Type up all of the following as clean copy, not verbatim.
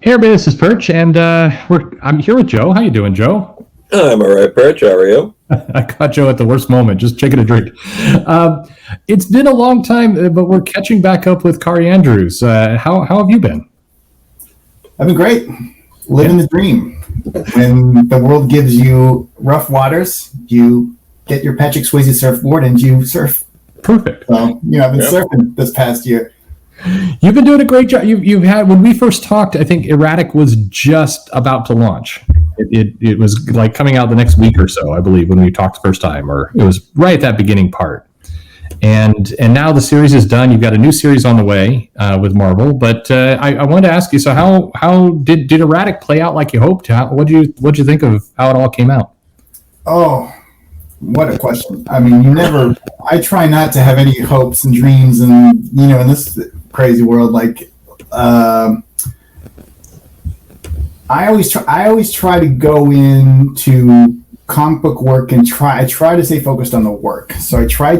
Hey everybody, this is Perch, and I'm here with Joe. How you doing, Joe? I'm all right, Perch. How are you? I caught Joe at the worst moment, just taking a drink. It's been a long time, but we're catching back up with Kaare Andrews. How have you been? I've been great. Living the dream. When the world gives you rough waters, you get your Patrick Swayze surfboard and you surf. Perfect. So, I've been surfing this past year. You've been doing a great job. You've had, when we first talked, I think Erratic was just about to launch. It was like coming out the next week or so, I believe, when we talked the first time, or it was right at that beginning part. And now the series is done. You've got a new series on the way with Marvel. But I wanted to ask you, so how did Erratic play out like you hoped? What'd you think of how it all came out? Oh, what a question. I mean, I try not to have any hopes and dreams and, in this crazy world, like, I always try to go into comic book work and try to stay focused on the work. So I try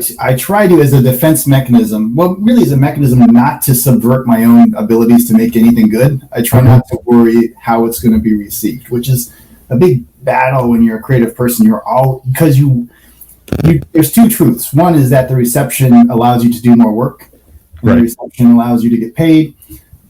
to, as a defense mechanism, well, really as a mechanism not to subvert my own abilities to make anything good. I try not to worry how it's going to be received, which is a big battle when you're a creative person. Because there's two truths. One is that the reception allows you to do more work, and the reception allows you to get paid.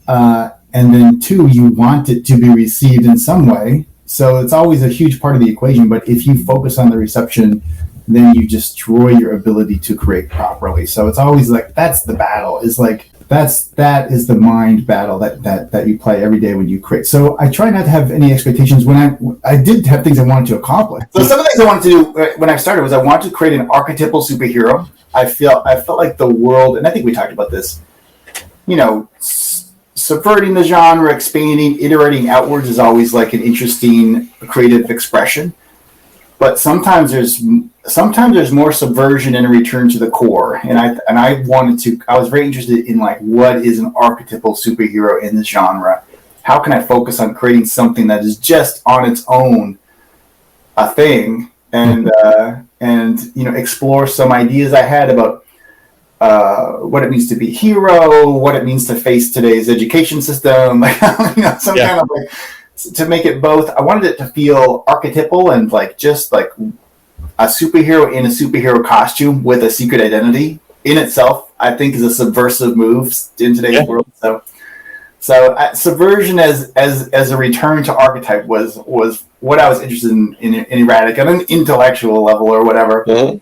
And then two, you want it to be received in some way. So it's always a huge part of the equation. But if you focus on the reception, then you destroy your ability to create properly. So it's always like, that's the battle. Is like, that is the mind battle that you play every day when you create. So I try not to have any expectations. When I did have things I wanted to accomplish. So some of the things I wanted to do when I started was I wanted to create an archetypal superhero. I felt like the world, and I think we talked about this, subverting the genre, expanding, iterating outwards is always like an interesting creative expression. But sometimes there's more subversion and a return to the core. And I was very interested in like, what is an archetypal superhero in this genre? How can I focus on creating something that is just on its own a thing, and explore some ideas I had about what it means to be a hero, what it means to face today's education system, kind of like, to make it both. I wanted it to feel archetypal and like just like a superhero in a superhero costume with a secret identity in itself, I think, is a subversive move in today's world. So subversion as a return to archetype was what I was interested in Erratic on an intellectual level or whatever. Mm-hmm.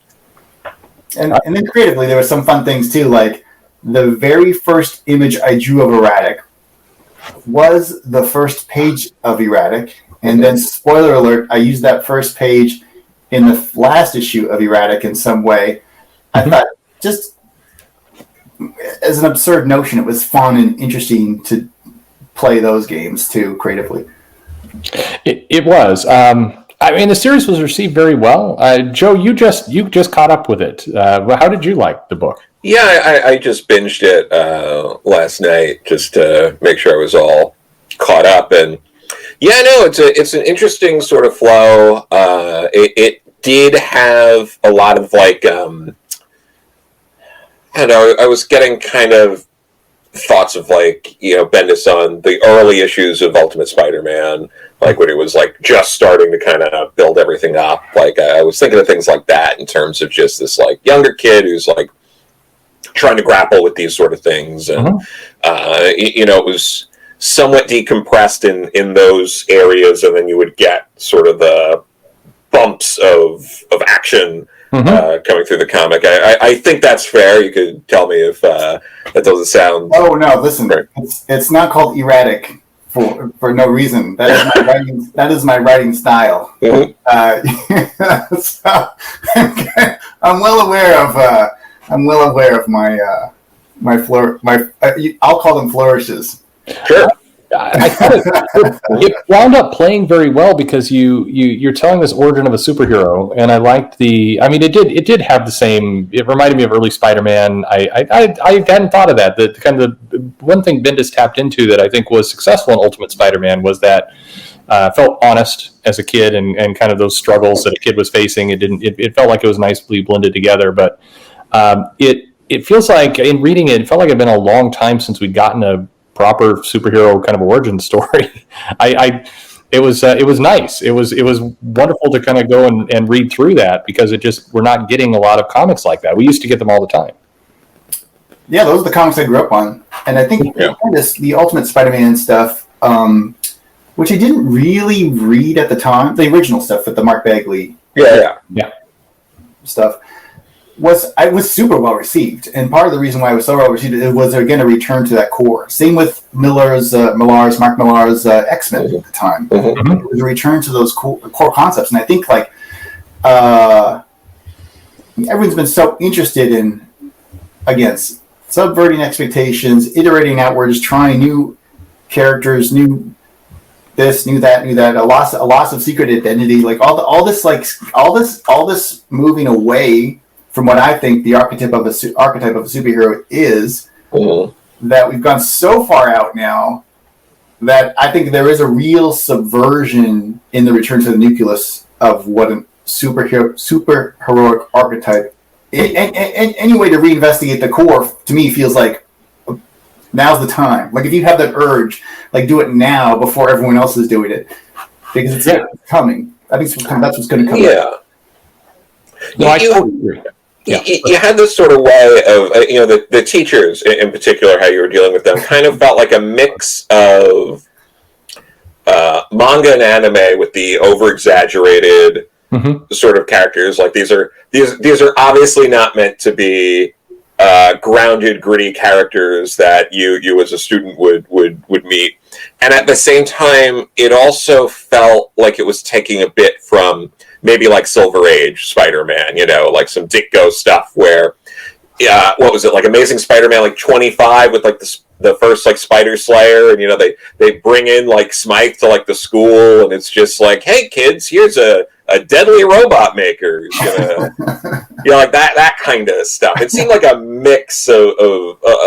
And then creatively, there were some fun things too. Like the very first image I drew of Erratic was the first page of Erratic, and then spoiler alert, I used that first page in the last issue of Erratic in some way. I thought, just as an absurd notion, it was fun and interesting to play those games too creatively. It was. I mean, the series was received very well. Joe, you just caught up with it. How did you like the book? Yeah, I just binged it last night just to make sure I was all caught up. And yeah, no, it's an interesting sort of flow. It did have a lot of like, I don't know, I was getting kind of thoughts of like, Bendis on the early issues of Ultimate Spider-Man, like when he was like just starting to kind of build everything up. Like I was thinking of things like that in terms of just this like younger kid who's like trying to grapple with these sort of things. And, it was somewhat decompressed in those areas. And then you would get sort of the bumps of action coming through the comic. I think that's fair. You could tell me if that doesn't sound... Oh, no, listen. Right. It's not called Erratic for no reason. That is my writing. That is my writing style. Mm-hmm. So I'm well aware of my I'll call them flourishes. Sure. I thought it wound up playing very well because you're telling this origin of a superhero, and I liked it did have the same. It reminded me of early Spider-Man. I hadn't thought of that. The kind of the one thing Bendis tapped into that I think was successful in Ultimate Spider-Man was that felt honest as a kid and kind of those struggles that a kid was facing. It felt like it was nicely blended together, but it feels like in reading it felt like it had been a long time since we'd gotten proper superhero kind of origin story. It was nice. It was wonderful to kind of go and read through that, because we're not getting a lot of comics like that. We used to get them all the time. Yeah, those are the comics I grew up on, and I think the Ultimate Spider-Man stuff, which I didn't really read at the time, the original stuff with the Mark Bagley stuff, was super well received, and part of the reason why it was so well received, it was again a return to that core. Same with Mark Millar's X-Men at the time. Mm-hmm. It was a return to those core concepts, and I think everyone's been so interested in, again, subverting expectations, iterating outwards, trying new characters, new this, new that, a loss of secret identity, like all this moving away from what I think the archetype of a superhero is, that we've gone so far out now that I think there is a real subversion in the return to the nucleus of what a superheroic archetype. Any way to reinvestigate the core, to me, feels like now's the time. Like, if you have that urge, like, do it now before everyone else is doing it, because it's coming. I think that's what's going to come. Yeah. No, I totally agree. Yeah. You had this sort of way of, the teachers in particular, how you were dealing with them, kind of felt like a mix of manga and anime with the over-exaggerated sort of characters. Like, these are obviously not meant to be grounded, gritty characters that you as a student would meet. And at the same time, it also felt like it was taking a bit from maybe like Silver Age Spider-Man, like some Ditko stuff where, what was it, like Amazing Spider-Man like 25 with like the first like Spider Slayer, and they bring in like Smythe to like the school, and it's just like, hey kids, here's a deadly robot maker, like that kind of stuff. It seemed like a mix of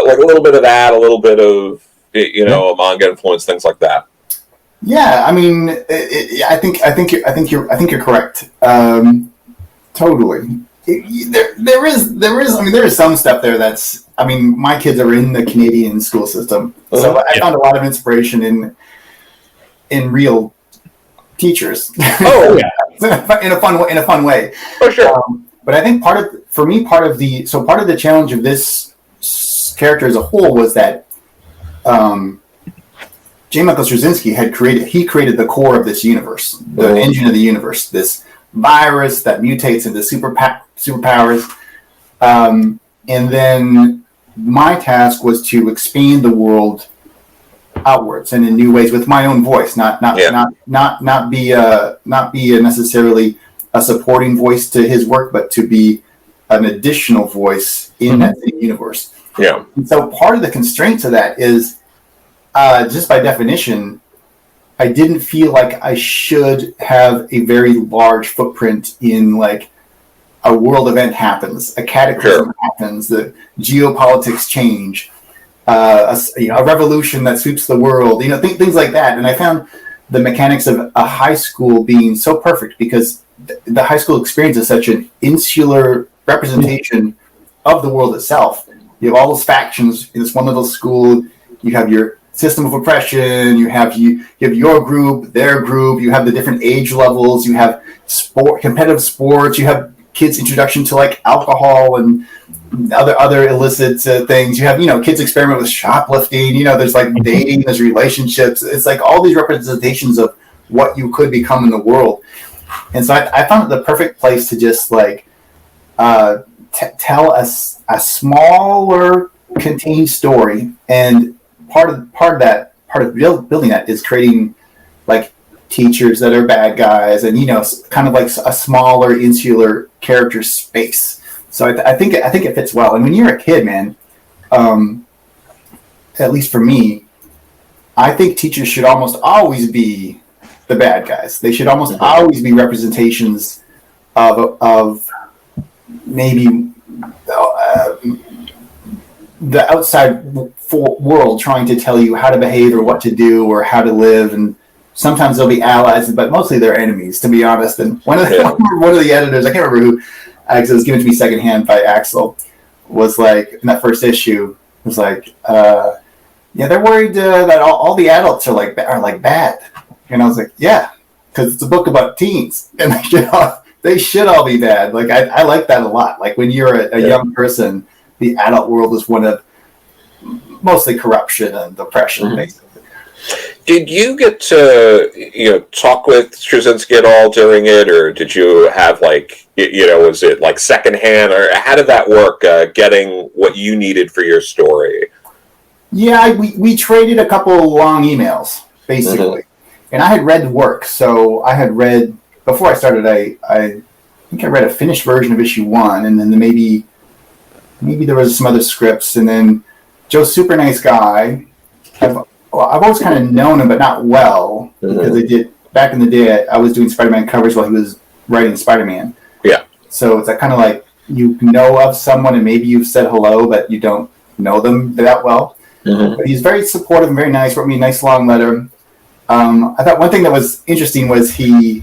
like a little bit of that, a little bit of a manga influence, things like that. Yeah, I mean, I think you're correct. Totally. There is some stuff there that's. I mean, my kids are in the Canadian school system, so I found a lot of inspiration in real teachers. Oh yeah, in a fun way. For sure. But I think part of the challenge of this character as a whole was that J. Michael Straczynski created the core of this universe, the engine of the universe, this virus that mutates into superpowers. And then my task was to expand the world outwards and in new ways with my own voice, not be necessarily a supporting voice to his work, but to be an additional voice in that same universe. Yeah. And so part of the constraints of that is, just by definition, I didn't feel like I should have a very large footprint in like a world event happens, a cataclysm happens, the geopolitics change, a revolution that sweeps the world, things like that. And I found the mechanics of a high school being so perfect because the high school experience is such an insular representation of the world itself. You have all those factions in this one little school. You have your system of oppression. You have your group, their group. You have the different age levels. You have competitive sports. You have kids' introduction to like alcohol and other illicit things. You have kids experiment with shoplifting. There's like dating. There's relationships. It's like all these representations of what you could become in the world. And so I found it the perfect place to just like tell a smaller contained story, and part of building that is creating like teachers that are bad guys, and kind of like a smaller insular character space. So I think it fits well. And when you're a kid, man, at least for me, I think teachers should almost always be the bad guys. They should almost always be representations of maybe the outside world trying to tell you how to behave or what to do or how to live. And sometimes they'll be allies, but mostly they're enemies, to be honest. And one of the editors, I can't remember who, it was given to me secondhand by Axel, was like, in that first issue, was like, yeah, they're worried that all the adults are like bad. And I was like, yeah, because it's a book about teens, and they should all be bad. Like I like that a lot. Like when you're a young person, the adult world is one of mostly corruption and depression, basically. Did you get to talk with Straczynski at all during it, or did you have was it like secondhand, or how did that work? Getting what you needed for your story? Yeah, we traded a couple long emails basically, and I had read the work, so I had read before I started. I think I read a finished version of issue 1, and then maybe there was some other scripts, and then Joe's super nice guy. I've always kind of known him, but not well, because I did back in the day. I was doing Spider-Man covers while he was writing Spider-Man. Yeah. So it's kind of like you know of someone, and maybe you've said hello, but you don't know them that well. But he's very supportive and very nice. Wrote me a nice long letter. I thought one thing that was interesting was he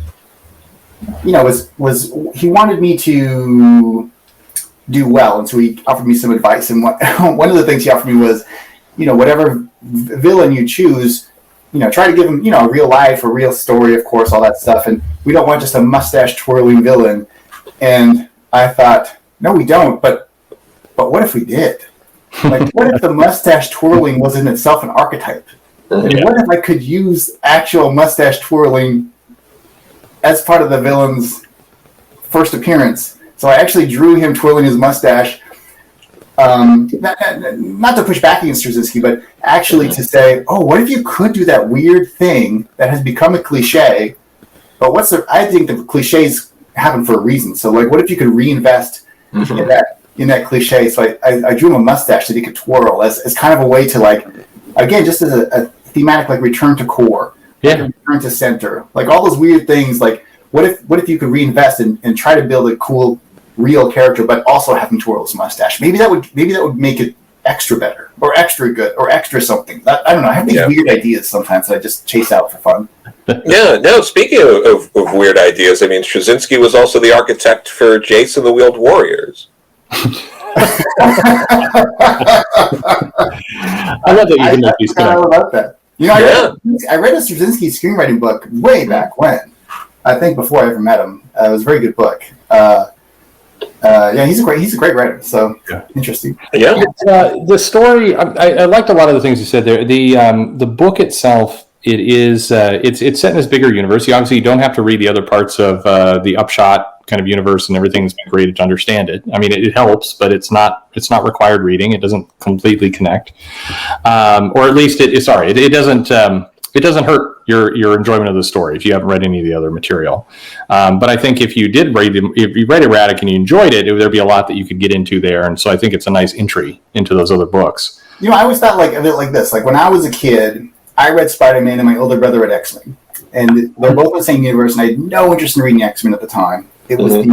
wanted me to do well, and so he offered me some advice. And one of the things he offered me was, whatever villain you choose, try to give him, a real life, a real story, of course, all that stuff. And we don't want just a mustache twirling villain. And I thought, no, we don't. But what if we did? Like, what if the mustache twirling was in itself an archetype? And what if I could use actual mustache twirling as part of the villain's first appearance? So I actually drew him twirling his mustache. Not to push back against Straczynski, but actually to say, oh, what if you could do that weird thing that has become a cliche? But I think the cliches happen for a reason. So, what if you could reinvest in that cliche? So I drew him a mustache that he could twirl as kind of a way to, again, just as a thematic, return to core, return to center, all those weird things. What if you could reinvest and try to build a cool, real character, but also have him twirl his mustache? Maybe that would make it extra better, or extra good, or extra something. I don't know. I have these weird ideas sometimes that I just chase out for fun. No. Speaking of weird ideas, I mean, Straczynski was also the architect for Jason the Wheeled Warriors. I love that you can make these connections. I about that. I read a Straczynski screenwriting book way back when. I think before I ever met him. It was a very good book. He's a great writer. So interesting. Yeah. The story, I liked a lot of the things you said there. The book itself, it's set in this bigger universe. You obviously don't have to read the other parts of the Upshot kind of universe and everything that's been created to understand it. I mean, it helps, but it's not required reading. It doesn't completely connect, or at least it doesn't hurt your enjoyment of the story if you haven't read any of the other material. But I think if you read Erratic and you enjoyed it, there'd be a lot that you could get into there. And so I think it's a nice entry into those other books. I always thought of it like this. When I was a kid, I read Spider-Man and my older brother read X-Men. And they're both in the same universe, and I had no interest in reading X-Men at the time. It was the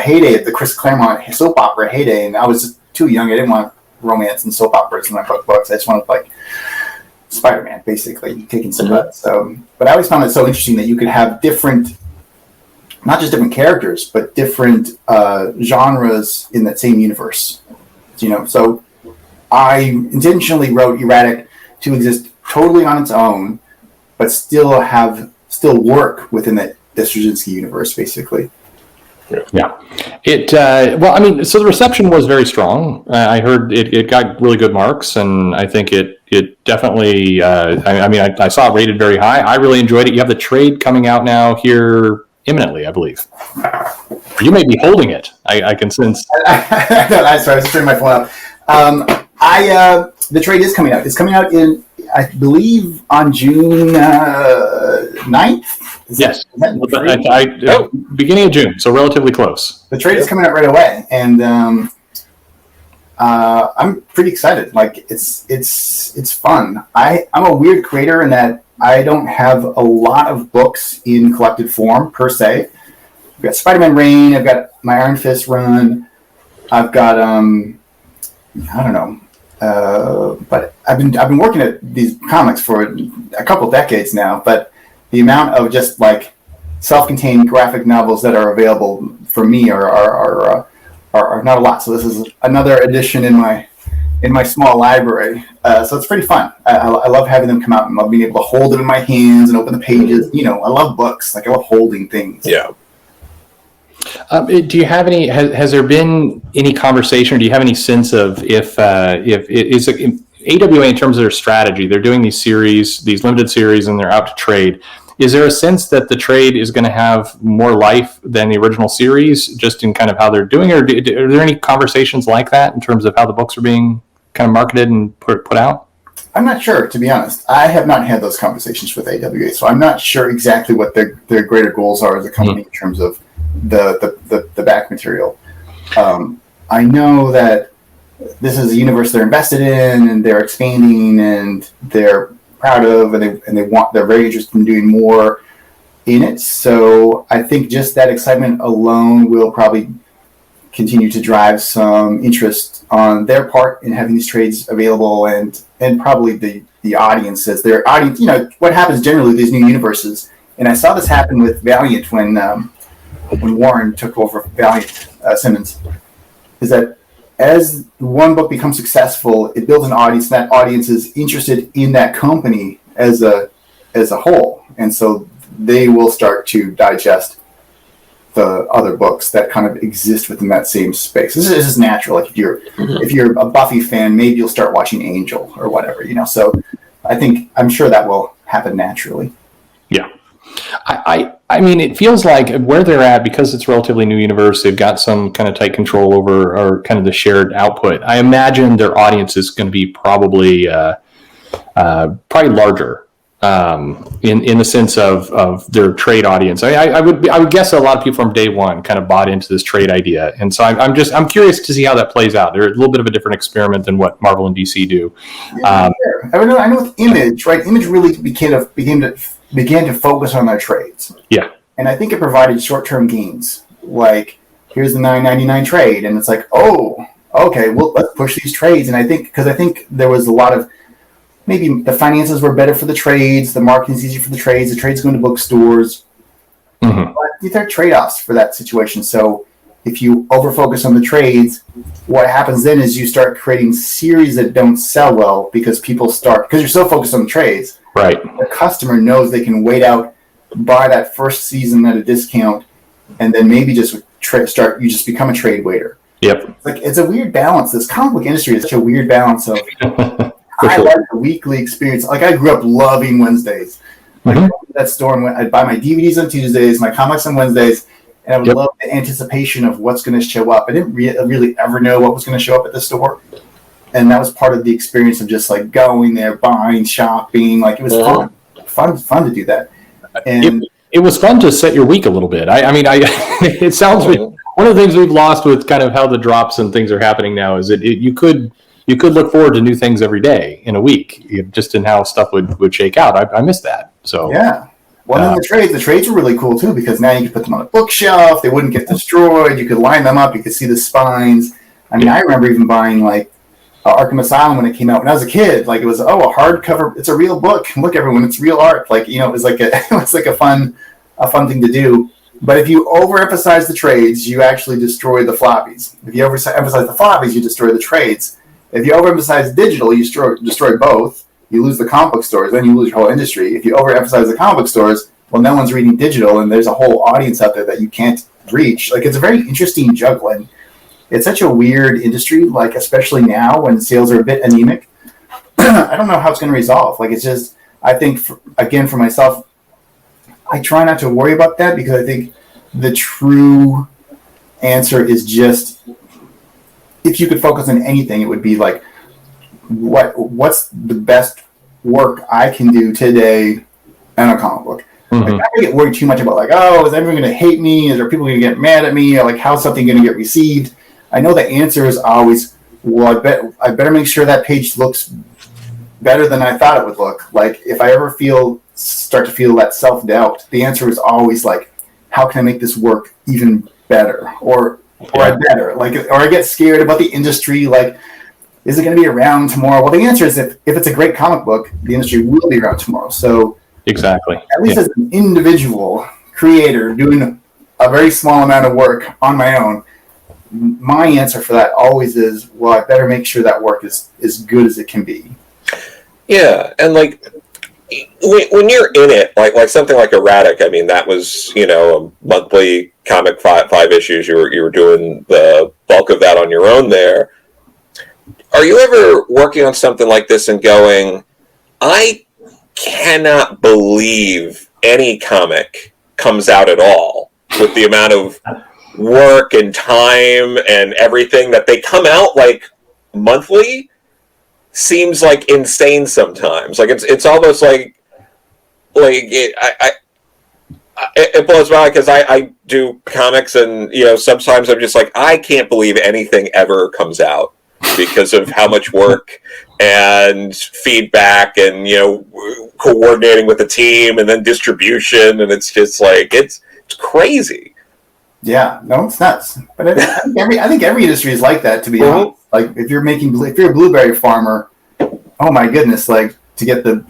heyday of the Chris Claremont soap opera heyday, and I was just too young. I didn't want romance and soap operas in my books. I just wanted Spider-Man, basically, kicking some butt. So, but I always found it so interesting that you could have not just different characters, but different genres in that same universe. So I intentionally wrote Erratic to exist totally on its own, but still work within the Straczynski universe, basically. Yeah. So the reception was very strong. I heard it got really good marks, and I think it definitely, I saw it rated very high. I really enjoyed it. You have the trade coming out now here imminently, I believe. You may be holding it. I can sense. I'm sorry, I was turning my phone up. The trade is coming out. It's coming out in, I believe, on June 9th. Yes. Beginning of June, so relatively close. The trade is coming out right away, and I'm pretty excited. It's fun. I'm a weird creator in that I don't have a lot of books in collected form per se. I've got Spider-Man Reign. I've got my Iron Fist run. I've got I don't know. But I've been working at these comics for a couple decades now. But the amount of just self-contained graphic novels that are available for me are not a lot. So this is another addition in my in my small library. So it's pretty fun. I love having them come out and love being able to hold it in my hands and open the pages. You know, I love books. Like I love holding things. Yeah. Do you have any? Has there been any conversation, or do you have any sense of if AWA in terms of their strategy? They're doing these series, these limited series, and they're out to trade. Is there a sense that the trade is going to have more life than the original series, just in kind of how they're doing, or are there any conversations like that in terms of how the books are being kind of marketed and put out? I'm not sure, to be honest. I have not had those conversations with AWA, so I'm not sure exactly what their greater goals are as a company in terms of the back material. I know that this is a universe they're invested in, and they're expanding, and they're proud of, and they're very interested in doing more in it. So I think just that excitement alone will probably continue to drive some interest on their part in having these trades available, and probably the audiences. Their audience, you know, what happens generally with these new universes, and I saw this happen with Valiant when Warren took over Valiant, Simmons, is that as one book becomes successful, it builds an audience, and that audience is interested in that company as a whole. And so they will start to digest the other books that kind of exist within that same space. This is natural. Like if you're a Buffy fan, maybe you'll start watching Angel or whatever, you know. So I'm sure that will happen naturally. Yeah. I mean, it feels like where they're at, because it's a relatively new universe, they've got some kind of tight control over or kind of the shared output. I imagine their audience is going to be probably larger in the sense of their trade audience. I would guess a lot of people from day one kind of bought into this trade idea, and so I'm curious to see how that plays out. They're a little bit of a different experiment than what Marvel and DC do. Yeah, I know with Image, right? Image really began to focus on their trades. Yeah. And I think it provided short-term gains. Like, here's the $9.99 trade. And it's like, oh, okay, well, let's push these trades. And I think there was a lot of, maybe the finances were better for the trades, the marketing's easier for the trades go into bookstores. Mm-hmm. But there are trade-offs for that situation. So if you over-focus on the trades, what happens then is you start creating series that don't sell well because you're so focused on the trades. Right. The customer knows they can wait out, buy that first season at a discount, and then maybe just you just become a trade waiter. Yep. It's a weird balance. This comic book industry is such a weird balance of I like the weekly experience. Like I grew up loving Wednesdays. Like I went to that store and I'd buy my DVDs on Tuesdays, my comics on Wednesdays, and I would love the anticipation of what's going to show up. I didn't really ever know what was going to show up at the store. And that was part of the experience of just like going there, buying, shopping. Like it was fun to do that. And it was fun to set your week a little bit. It sounds like one of the things we've lost with kind of how the drops and things are happening now is that you could look forward to new things every day in a week, just in how stuff would shake out. I miss that. So yeah. Well, then the trades were really cool too, because now you could put them on a bookshelf. They wouldn't get destroyed. You could line them up. You could see the spines. I mean, I remember even buying like Arkham Asylum when it came out when I was a kid. Like it was a hardcover. It's a real book. Look, everyone, it's real art. Like it was like a fun thing to do. But if you overemphasize the trades, you actually destroy the floppies. If you overemphasize the floppies, you destroy the trades. If you overemphasize digital, you destroy both. You lose the comic book stores, then you lose your whole industry. If you overemphasize the comic book stores, well, no one's reading digital, and there's a whole audience out there that you can't reach. Like it's a very interesting juggling. It's such a weird industry, like especially now when sales are a bit anemic. I don't know how it's going to resolve. Like it's just, I think, for myself, I try not to worry about that because I think the true answer is just, if you could focus on anything, it would be like, what's the best work I can do today in a comic book? Like, I don't get worried too much about like, oh, is everyone going to hate me? Is there people going to get mad at me? Or like, how's something going to get received? I know the answer is always, well, I better make sure that page looks better than I thought it would look. Like if I ever start to feel that self-doubt, the answer is always like, how can I make this work even better? Or better? Like, or I get scared about the industry. Like, is it going to be around tomorrow? Well, the answer is if it's a great comic book, the industry will be around tomorrow. So exactly, at least as an individual creator doing a very small amount of work on my own, my answer for that always is, well, I better make sure that work is as good as it can be. Yeah, and like when you're in it, like something like Erratic, I mean, that was, you know, a monthly comic, five issues. You were doing the bulk of that on your own there. Are you ever working on something like this and going, I cannot believe any comic comes out at all with the amount of work and time and everything that they come out like monthly? Seems like insane sometimes. Like it's almost like it blows my mind, because I do comics, and you know, sometimes I'm just like, I can't believe anything ever comes out because of how much work and feedback and, you know, coordinating with the team and then distribution, and it's just like it's crazy. Yeah, no, it's nuts. But I think every industry is like that, to be honest. Like if you're a blueberry farmer, oh my goodness, like to get the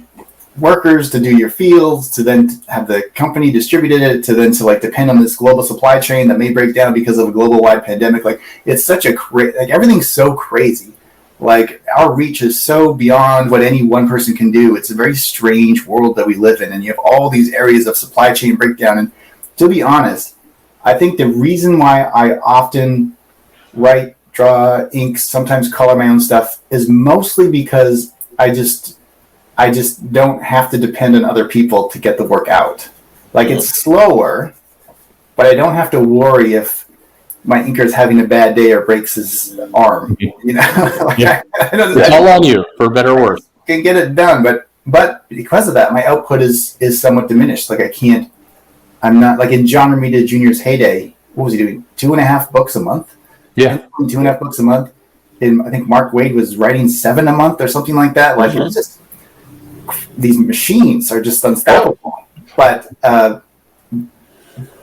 workers to do your fields, to then have the company distributed it, to then to like depend on this global supply chain that may break down because of a global wide pandemic. Like it's such a like everything's so crazy. Like our reach is so beyond what any one person can do. It's a very strange world that we live in, and you have all these areas of supply chain breakdown. And to be honest, I think the reason why I often write, draw, ink, sometimes color my own stuff is mostly because I just don't have to depend on other people to get the work out. Like it's slower, but I don't have to worry if my inker is having a bad day or breaks his arm. You know, like Yeah. I know It's all on you, for better or worse. can get it done, but because of that, my output is somewhat diminished. Like I'm not like in John Romita Jr.'s heyday. What was he doing? 2.5 books a month? Yeah. 2.5 books a month. And I think Mark Waid was writing 7 a month or something like that. Like it was just, these machines are just unstoppable. But then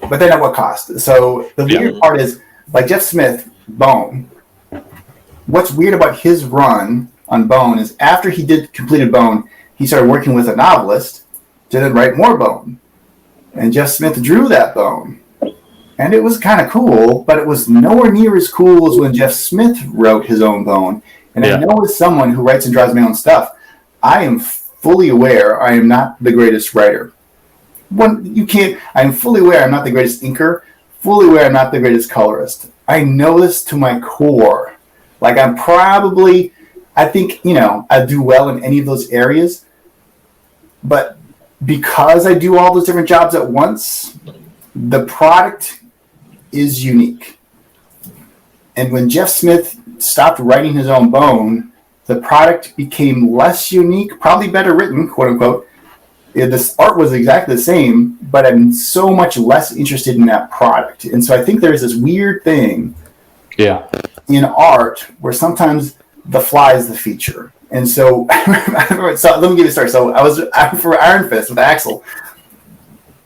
at what cost? So the weird part is, like Jeff Smith, Bone. What's weird about his run on Bone is after he completed Bone, he started working with a novelist to then write more Bone. And Jeff Smith drew that Bone. And it was kind of cool, but it was nowhere near as cool as when Jeff Smith wrote his own Bone. And I know as someone who writes and draws my own stuff, I am fully aware I am not the greatest writer. I'm fully aware I'm not the greatest inker, fully aware I'm not the greatest colorist. I know this to my core. Like I think, you know, I do well in any of those areas, but because I do all those different jobs at once, the product is unique. And when Jeff Smith stopped writing his own Bone, the product became less unique, probably better written, quote unquote. This art was exactly the same, but I'm so much less interested in that product. And so I think there's this weird thing in art where sometimes the fly is the feature. And so, so let me give you a story. So I was for Iron Fist with Axel.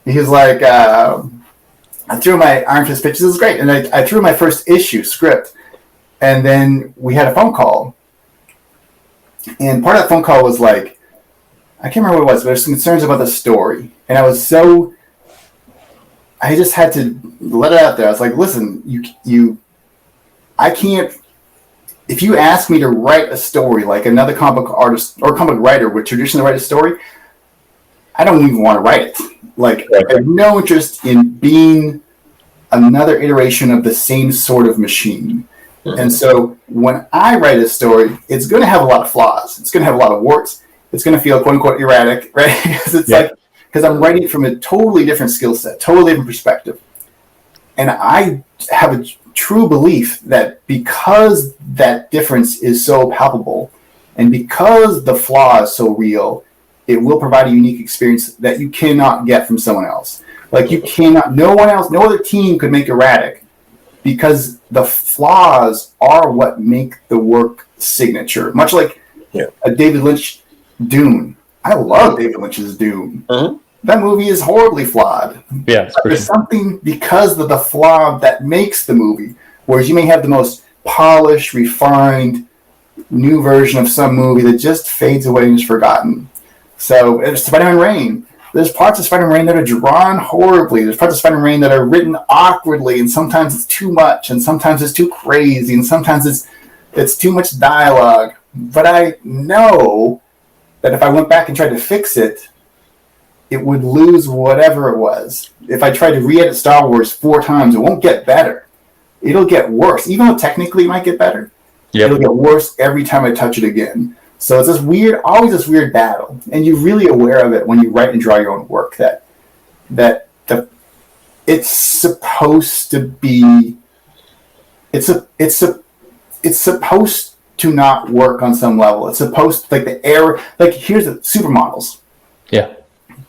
He was like, I threw my Iron Fist pitches. It was great. And I threw my first issue script. And then we had a phone call. And part of that phone call was like, I can't remember what it was, but there's some concerns about the story. And I just had to let it out there. I was like, listen, I can't, if you ask me to write a story like another comic book artist or comic book writer would traditionally write a story, I don't even want to write it. Like, I have no interest in being another iteration of the same sort of machine. And so when I write a story, it's going to have a lot of flaws. It's going to have a lot of warts. It's going to feel quote unquote erratic, right? Because I'm writing from a totally different skill set, totally different perspective. And I have a true belief that because that difference is so palpable and because the flaw is so real, it will provide a unique experience that you cannot get from someone else. Like you cannot, no one else, no other team could make Erratic because the flaws are what make the work signature. Much like a David Lynch Dune. I love David Lynch's Dune. That movie is horribly flawed. Yeah, there's something because of the flaw that makes the movie. Whereas you may have the most polished, refined, new version of some movie that just fades away and is forgotten. So Spider-Man Rain. There's parts of Spider-Man that are drawn horribly. There's parts of Spider-Man that are written awkwardly, and sometimes it's too much, and sometimes it's too crazy, and sometimes it's too much dialogue. But I know that if I went back and tried to fix it, it would lose whatever it was. If I tried to re-edit Star Wars 4 times, it won't get better. It'll get worse. Even though technically it might get better, it'll get worse every time I touch it again. So it's always this weird battle, and you're really aware of it when you write and draw your own work. That it's supposed to be, it's supposed to not work on some level. It's supposed to, like the error. Like here's the supermodels. Yeah,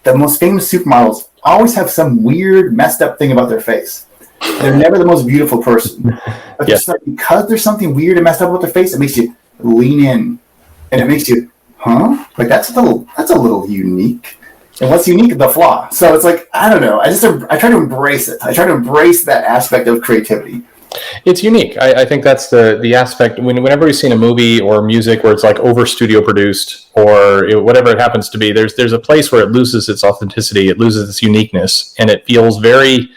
the most famous supermodels always have some weird, messed up thing about their face. They're never the most beautiful person, but because there's something weird and messed up with their face, it makes you lean in. And it makes you, like that's a little unique. And what's unique is the flaw. So it's like, I don't know. I try to embrace it. I try to embrace that aspect of creativity. It's unique. I think that's the aspect. Whenever we've seen a movie or music where it's like over studio produced or whatever it happens to be, there's a place where it loses its authenticity. It loses its uniqueness, and it feels very,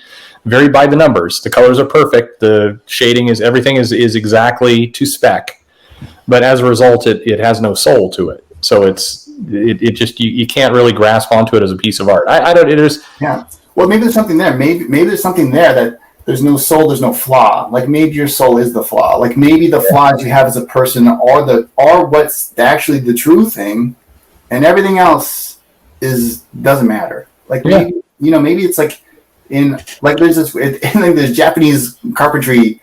very by the numbers. The colors are perfect. The shading everything is exactly to spec. But as a result, it has no soul to it. So it just you can't really grasp onto it as a piece of art. I don't. Yeah. Well, maybe there's something there. Maybe there's something there that there's no soul, there's no flaw. Like maybe your soul is the flaw. Like maybe the flaws you have as a person are what's actually the true thing, and everything else doesn't matter. Like maybe maybe it's like there's this Japanese carpentry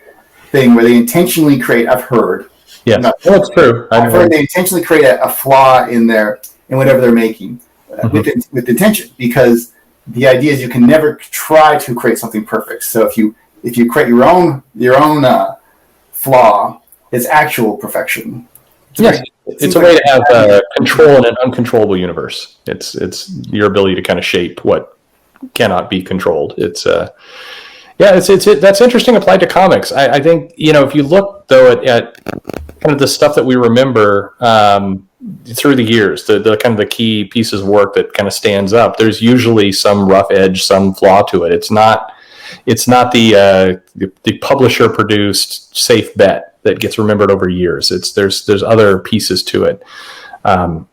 thing where they intentionally create. I've heard. Yeah, it's true. I've heard they intentionally create a flaw in whatever they're making with intention, because the idea is you can never try to create something perfect. So if you create your own flaw, it's actual perfection. It's a way to have control in an uncontrollable universe. It's your ability to kind of shape what cannot be controlled. It's that's interesting applied to comics. I think if you look though at kind of the stuff that we remember through the years, the kind of the key pieces of work that kind of stands up, there's usually some rough edge, some flaw to it. It's not the publisher produced safe bet that gets remembered over years. There's other pieces to it. I've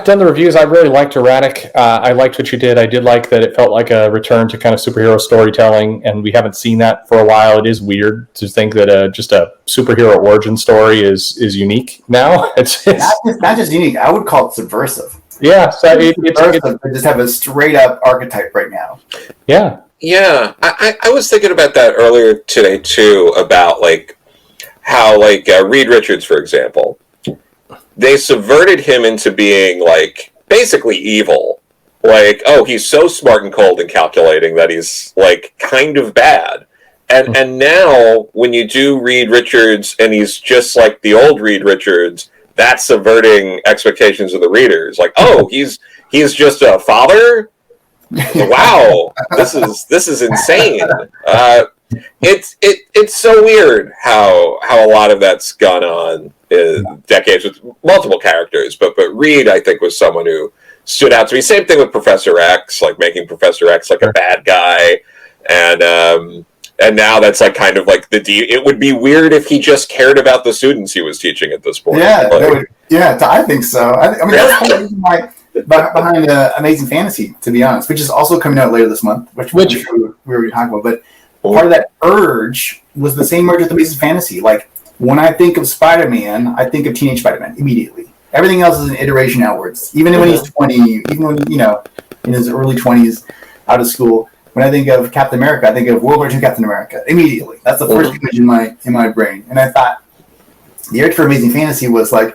done the reviews. I really liked Erratic. I liked what you did. I did like that it felt like a return to kind of superhero storytelling, and we haven't seen that for a while. It is weird to think that just a superhero origin story is unique now. It's not just unique. I would call it subversive. Yeah, so I just have a straight up archetype right now. Yeah. Yeah, I was thinking about that earlier today too, about like how Reed Richards, for example, they subverted him into being like basically evil. Like, oh, he's so smart and cold and calculating that he's like kind of bad. And now when you do Reed Richards and he's just like the old Reed Richards, that's subverting expectations of the readers. Like, oh, he's just a father? Wow, this is insane. It's so weird how a lot of that's gone on in decades with multiple characters, but Reed, I think, was someone who stood out to me. Same thing with Professor X, like making Professor X like a bad guy, and now that's like kind of like it would be weird if he just cared about the students he was teaching at this point. Yeah, I think so. I mean, that's part of the reason why behind Amazing Fantasy, to be honest, which is also coming out later this month, which we were talking about. But part of that urge was the same urge with Amazing Fantasy. Like when I think of Spider-Man, I think of Teenage Spider-Man immediately. Everything else is an iteration outwards. Even when he's 20, even when in his early 20s, out of school. When I think of Captain America, I think of World War II Captain America immediately. That's the first image in my brain. And I thought the urge for Amazing Fantasy was like,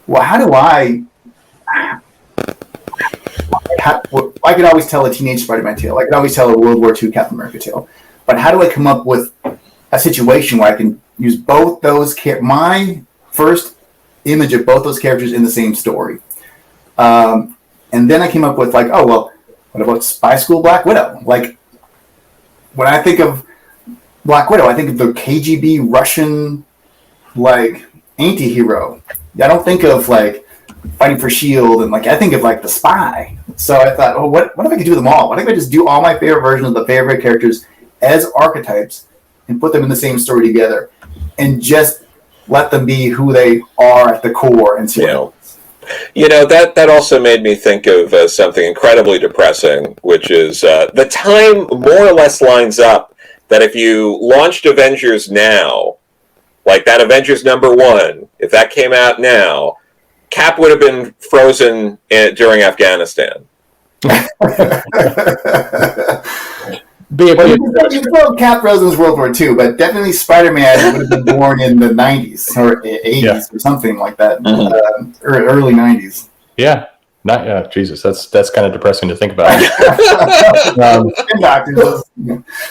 well, how do I could always tell a Teenage Spider-Man tale. I could always tell a World War II Captain America tale. But how do I come up with a situation where I can use both those my first image of both those characters in the same story? And then I came up with like, oh, well, what about Spy School Black Widow? Like, when I think of Black Widow, I think of the KGB Russian, like, anti-hero. I don't think of, like, fighting for Shield, and like I think of like The Spy. So I thought, oh, what if I could do them all? What if I just do all my favorite versions of the favorite characters as archetypes and put them in the same story together, and just let them be who they are at the core and see. That also made me think of something incredibly depressing, which is the time more or less lines up that if you launched Avengers now, like that Avengers #1, if that came out now, Cap would have been frozen during Afghanistan. You throw Cap Frozen's World War II, but definitely Spider-Man would have been born in the 90s or 80s or something like that, or early 90s. Yeah. Jesus, that's kind of depressing to think about.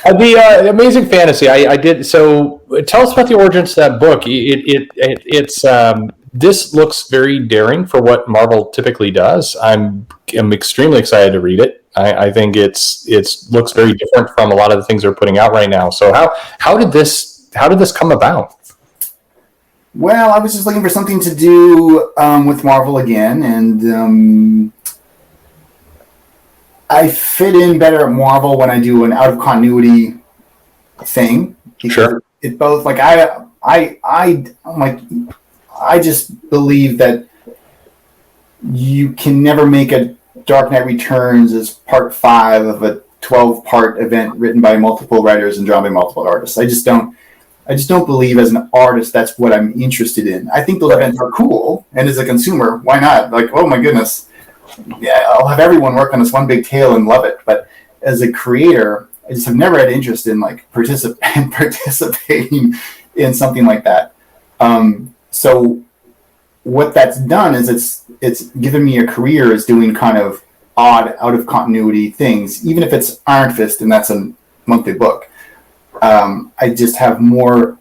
The Amazing Fantasy, I did. So tell us about the origins of that book. It's this looks very daring for what Marvel typically does. I'm extremely excited to read it. I think it looks very different from a lot of the things they're putting out right now. So how did this come about? Well, I was just looking for something to do with Marvel again, and I fit in better at Marvel when I do an out of continuity thing. Sure. It both like I just believe that you can never make a Dark Knight Returns as part 5 of a 12-part event written by multiple writers and drawn by multiple artists. I just don't believe as an artist that's what I'm interested in. I think those events are cool, and as a consumer, why not? Like, oh my goodness, yeah, I'll have everyone work on this one big tale and love it. But as a creator, I just have never had interest in like participating in something like that. So what that's done is it's given me a career as doing kind of odd, out of continuity things, even if it's Iron Fist and that's a monthly book. I just have more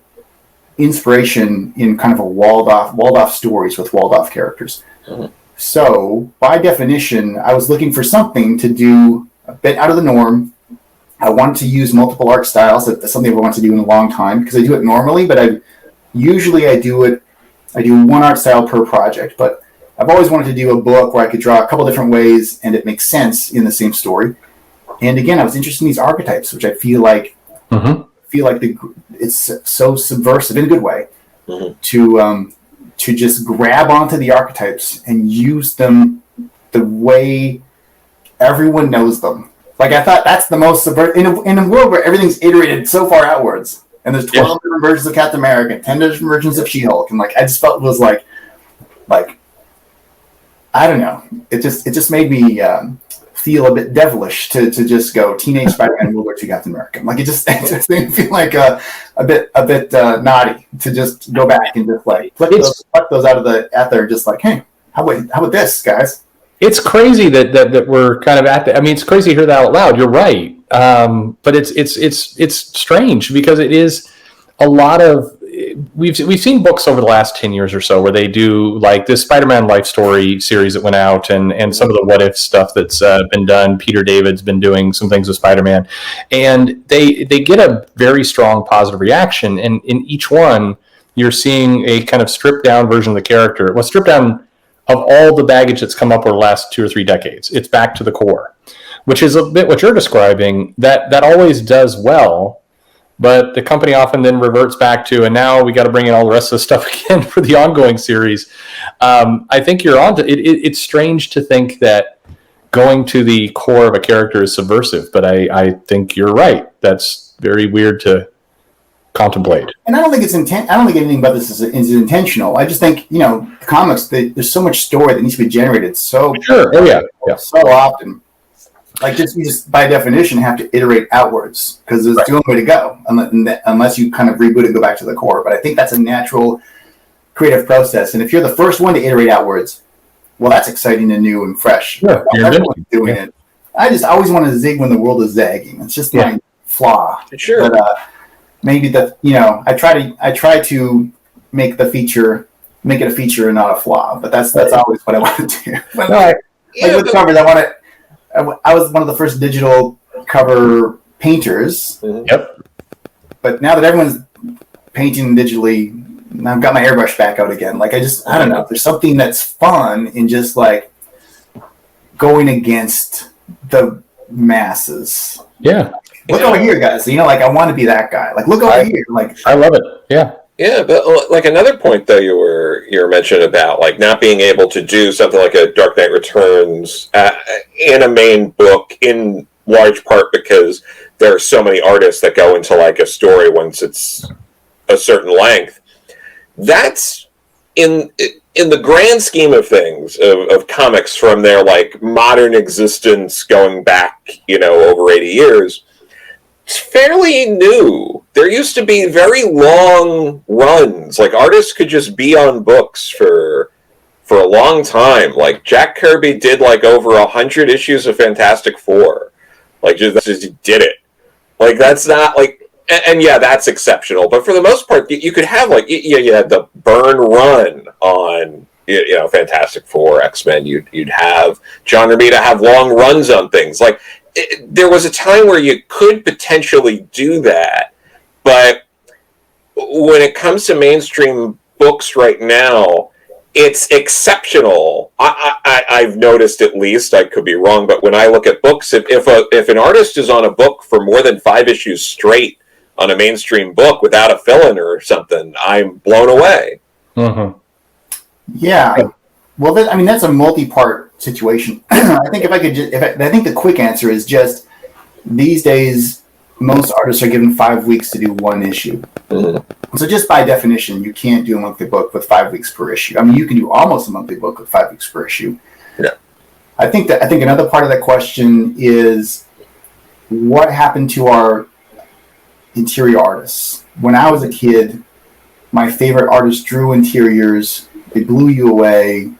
inspiration in kind of a walled off stories with walled off characters. Mm-hmm. So by definition, I was looking for something to do a bit out of the norm. I wanted to use multiple art styles. That's something I've wanted to do in a long time because I do it normally, but I do one art style per project, but I've always wanted to do a book where I could draw a couple different ways and it makes sense in the same story. And again, I was interested in these archetypes, which I feel like it's so subversive in a good way to just grab onto the archetypes and use them the way everyone knows them. Like I thought that's the most subversive in a world where everything's iterated so far outwards. And there's 12 different versions of Captain America, 10 different versions of She-Hulk, and like I just felt it was like I don't know. It just made me feel a bit devilish to just go Teenage Spider-Man, World War II Captain America. Like it just made me feel like a bit naughty to just go back and just like pluck those out there, just like, hey, how about this, guys? It's crazy that we're kind of at the. I mean, it's crazy to hear that out loud. You're right. But it's strange because it is a lot of we've seen books over the last 10 years or so where they do like this Spider-Man life story series that went out and some of the what if stuff that's been done. Peter David's been doing some things with Spider-Man, and they get a very strong positive reaction, and in each one you're seeing a kind of stripped down version of the character. Well, stripped down of all the baggage that's come up over the last 2 or 3 decades. It's back to the core, which is a bit what you're describing, that always does well, but the company often then reverts back to, and now we got to bring in all the rest of the stuff again for the ongoing series. I think you're on to it. It's strange to think that going to the core of a character is subversive, but I think you're right. That's very weird to contemplate. And I don't think I don't think anything about this is intentional. I just think, the comics, there's so much story that needs to be generated so often. Like you just by definition have to iterate outwards because it's the only way to go unless you kind of reboot and go back to the core. But I think that's a natural creative process. And if you're the first one to iterate outwards, well, that's exciting and new and fresh. Sure. Everyone's doing it. I just always want to zig when the world is zagging. It's just my flaw. Sure. But maybe I try to make it a feature and not a flaw. But that's always what I want to do. With covers, I was one of the first digital cover painters. Yep. But now that everyone's painting digitally, And I've got my airbrush back out again. Like, I don't know. There's something that's fun in just like going against the masses. Yeah. Look over here, guys. You know, like I want to be that guy. Like, look over here. Like, I love it. Yeah. Yeah, but like another point though, you were mentioning about like not being able to do something like a Dark Knight Returns in a main book, in large part because there are so many artists that go into like a story once it's a certain length. That's in the grand scheme of things of comics from their like modern existence going back, over 80 years. It's fairly new. There used to be very long runs. Like artists could just be on books for a long time. Like Jack Kirby did like over 100 issues of Fantastic Four. Like just he did it. Like that's not like, and yeah, that's exceptional. But for the most part, you could have like you had the Byrne run on Fantastic Four, X-Men. You'd have John Romita have long runs on things like. There was a time where you could potentially do that, but when it comes to mainstream books right now, it's exceptional. I've noticed, at least, I could be wrong, but when I look at books, if an artist is on a book for more than 5 issues straight on a mainstream book without a fill-in or something, I'm blown away. Mm-hmm. Yeah. Well, that's a multi-part situation. I think I think the quick answer is just these days, most artists are given 5 weeks to do one issue. Mm-hmm. So just by definition, you can't do a monthly book with 5 weeks per issue. I mean, you can do almost a monthly book with 5 weeks per issue. Yeah. I think another part of that question is what happened to our interior artists. When I was a kid, my favorite artists drew interiors. They blew you away.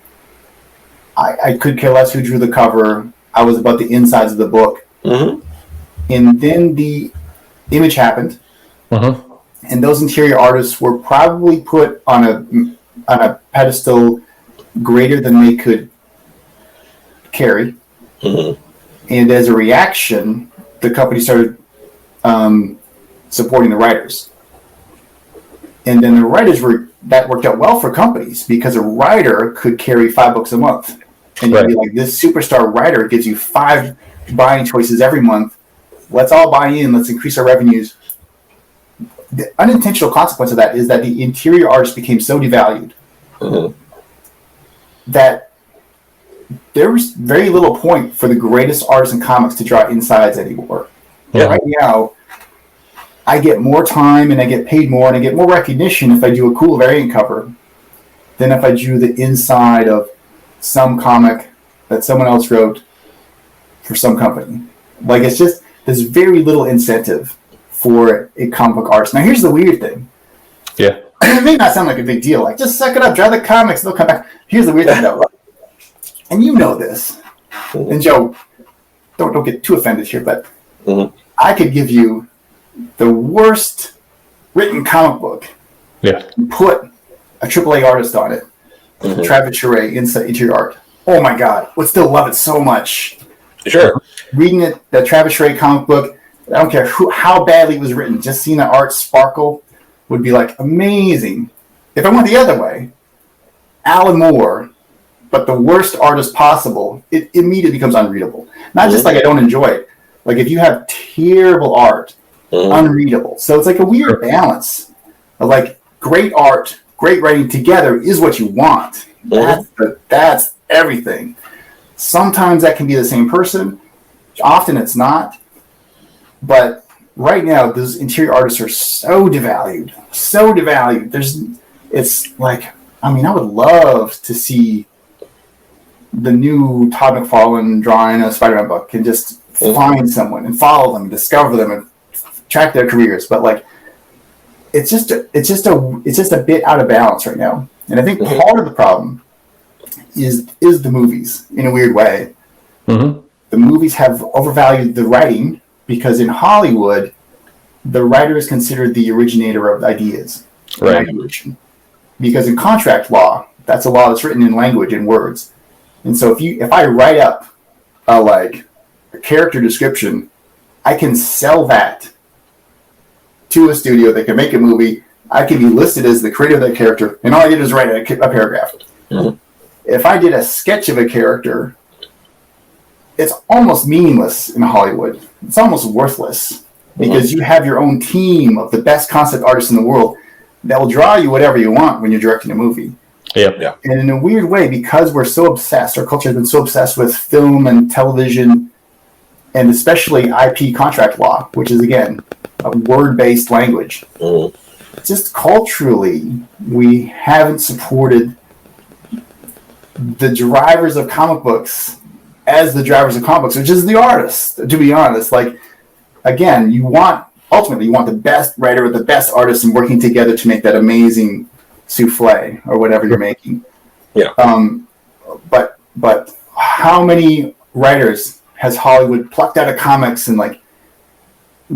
I could care less who drew the cover. I was about the insides of the book. Mm-hmm. And then the image happened. Mm-hmm. And those interior artists were probably put on a pedestal greater than they could carry. Mm-hmm. And as a reaction, the company started supporting the writers. And then the writers that worked out well for companies because a writer could carry 5 books a month. And you'd be like, this superstar writer gives you 5 buying choices every month. Let's all buy in. Let's increase our revenues. The unintentional consequence of that is that the interior artist became so devalued that there was very little point for the greatest artists in comics to draw insides anymore. Yeah. Right now, I get more time and I get paid more and I get more recognition if I do a cool variant cover than if I drew the inside of some comic that someone else wrote for some company. Like, it's just, there's very little incentive for a comic book artist. Now, here's the weird thing. Yeah. It may not sound like a big deal. Like, just suck it up, draw the comics, they'll come back. Here's the weird thing, though. And you know this. And Joe, don't get too offended here, but I could give you the worst written comic book. Yeah. Put a AAA artist on it. Travis Charest, interior art. Oh my God, would still love it so much. Sure. Reading it, the Travis Charest comic book, I don't care how badly it was written, just seeing the art sparkle would be like amazing. If I went the other way, Alan Moore, but the worst artist possible, it immediately becomes unreadable. Not just like I don't enjoy it. Like if you have terrible art, unreadable. So it's like a weird balance of like great art, great writing together is what you want. That's everything. Sometimes that can be the same person. Often it's not. But right now, those interior artists are so devalued. So devalued. It's like, I mean, I would love to see the new Todd McFarlane drawing a Spider-Man book and just find someone and follow them, and discover them, and track their careers. But like, it's just a bit out of balance right now. And I think part of the problem is the movies in a weird way. Mm-hmm. The movies have overvalued the writing because in Hollywood, the writer is considered the originator of ideas. Right. Because in contract law, that's a law that's written in language and words. And so if I write up a character description, I can sell that to a studio. They can make a movie. I could be listed as the creator of that character, and all I did is write a paragraph. Mm-hmm. If I did a sketch of a character, it's almost meaningless in Hollywood. It's almost worthless because you have your own team of the best concept artists in the world that will draw you whatever you want when you're directing a movie. Yeah. And in a weird way, because we're so obsessed, our culture has been so obsessed with film and television, and especially IP contract law, which is, again, a word-based language. Just culturally, we haven't supported the drivers of comic books as the drivers of comic books, which is the artists, to be honest. Like, again, ultimately, you want the best writer with the best artist and working together to make that amazing souffle or whatever you're making. Yeah. But how many writers has Hollywood plucked out of comics and like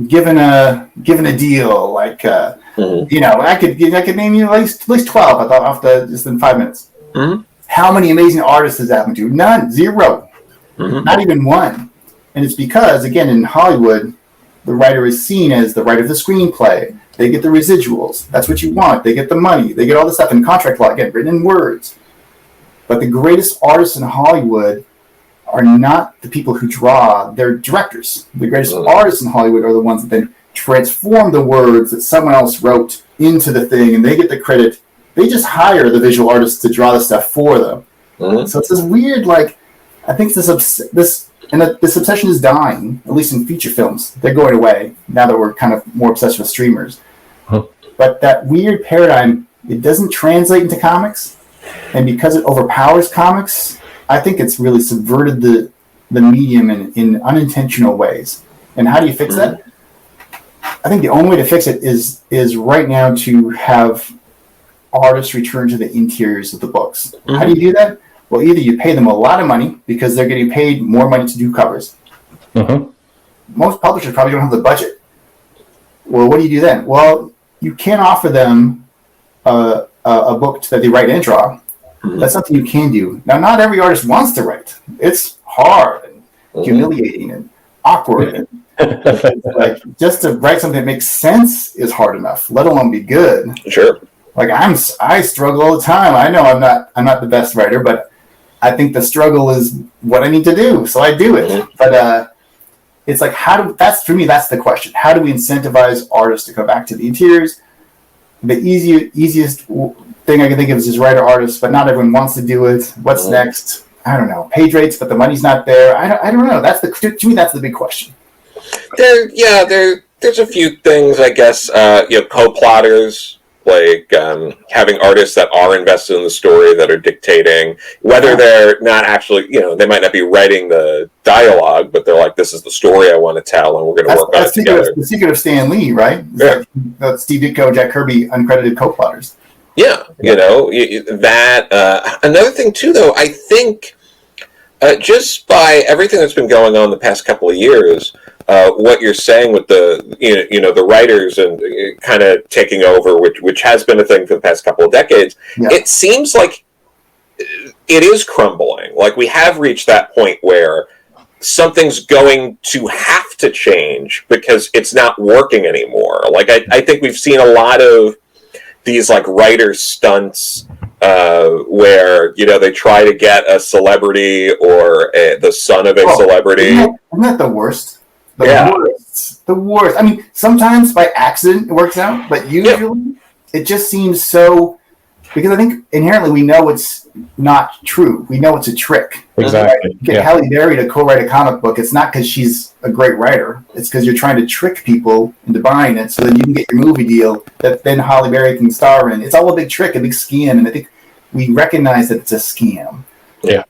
given a deal? Like I could name you at least 12 off just in 5 minutes. Mm-hmm. How many amazing artists has that happened to? None, zero, not even one. And it's because, again, in Hollywood, the writer is seen as the writer of the screenplay. They get the residuals. That's what you want. They get the money. They get all this stuff in contract law, again, written in words. But the greatest artists in Hollywood are not the people who draw. They're directors. The greatest artists in Hollywood are the ones that then transform the words that someone else wrote into the thing, and they get the credit. They just hire the visual artists to draw the stuff for them. So it's this weird, like, I think this obsession is dying, at least in feature films. They're going away now that we're kind of more obsessed with streamers. But that weird paradigm, it doesn't translate into comics. And because it overpowers comics, I think it's really subverted the medium in unintentional ways. And how do you fix that? I think the only way to fix it is right now to have artists return to the interiors of the books. How do you do that? Well, either you pay them a lot of money because they're getting paid more money to do covers. Most publishers probably don't have the budget. Well, what do you do then? Well, you can't offer them a book that they write and draw. That's something you can do. Now, not every artist wants to write. It's hard and humiliating and awkward. And like, just to write something that makes sense is hard enough, let alone be good. Sure. Like I struggle all the time. I know I'm not the best writer, but I think the struggle is what I need to do, so I do it. But it's like, that's the question. How do we incentivize artists to come back to the interiors? The easiest thing I can think of is just writer artists, but not everyone wants to do it. What's next? I don't know. Page rates, but the money's not there. I don't know. To me, that's the big question. There's a few things, I guess. Co-plotters, like having artists that are invested in the story that are dictating, whether they're not actually, they might not be writing the dialogue, but they're like, this is the story I want to tell, and we're going to work on it together. The secret of Stan Lee, right? Like Steve Ditko, Jack Kirby, uncredited co-plotters. Yeah. That. Another thing, too, though, I think just by everything that's been going on the past couple of years, what you're saying with the writers and kind of taking over, which has been a thing for the past couple of decades, it seems like it is crumbling. Like, we have reached that point where something's going to have to change because it's not working anymore. Like, I think we've seen a lot of these like writer stunts where they try to get a celebrity or the son of a celebrity. Isn't that the worst? The worst. I mean, sometimes by accident it works out, but usually it just seems so, because I think inherently we know it's not true. We know it's a trick. Exactly. Get Halle Berry to co-write a comic book. It's not because she's a great writer. It's because you're trying to trick people into buying it so that you can get your movie deal that then Halle Berry can star in. It's all a big trick, a big scam, and I think we recognize that it's a scam. Yeah.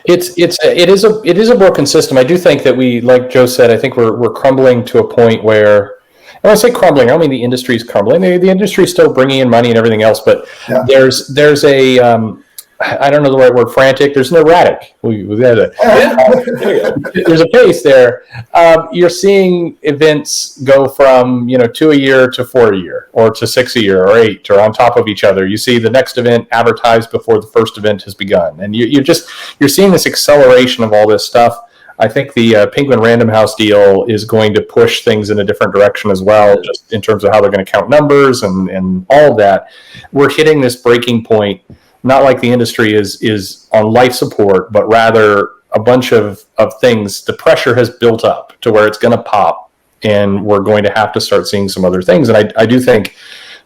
It is a broken system. I do think that we, like Joe said, I think we're crumbling to a point where, and when I say crumbling, I don't mean the industry's crumbling. The industry's still bringing in money and everything else, but there's a I don't know the right word, frantic. There's an erratic. There's a pace there. You're seeing events go from 2 a year to 4 a year, or to 6 a year, or 8, or on top of each other. You see the next event advertised before the first event has begun, and you're seeing this acceleration of all this stuff. I think the Penguin Random House deal is going to push things in a different direction as well, just in terms of how they're going to count numbers and all of that. We're hitting this breaking point, not like the industry is on life support, but rather a bunch of things. The pressure has built up to where it's going to pop, and we're going to have to start seeing some other things. And I do think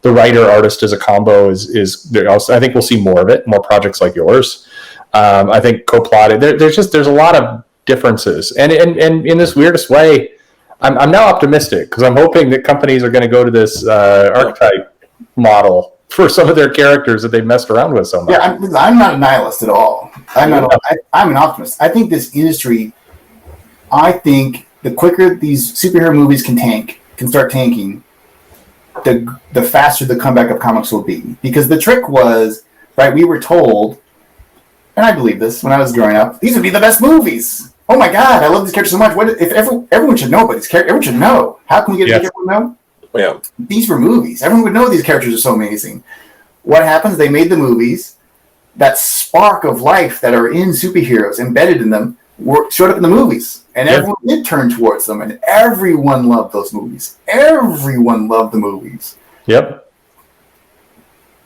the writer-artist as a combo is I think we'll see more of it, more projects like yours. I think co-plotted. There's a lot of differences, and in this weirdest way, I'm now optimistic because I'm hoping that companies are going to go to this archetype model for some of their characters that they've messed around with so much. Yeah, I'm not a nihilist at all. I'm an optimist. I think this industry. I think the quicker these superhero movies can start tanking, the faster the comeback of comics will be. Because the trick was, right, we were told, and I believe this when I was growing up, these would be the best movies. Oh my God, I love these characters so much. What if everyone should know about these characters? Everyone should know. How can we get everyone know? Yeah. These were movies. Everyone would know these characters are so amazing. What happens? They made the movies. That spark of life that are in superheroes, embedded in them, showed up in the movies. And everyone did turn towards them. And everyone loved those movies. Everyone loved the movies. Yep.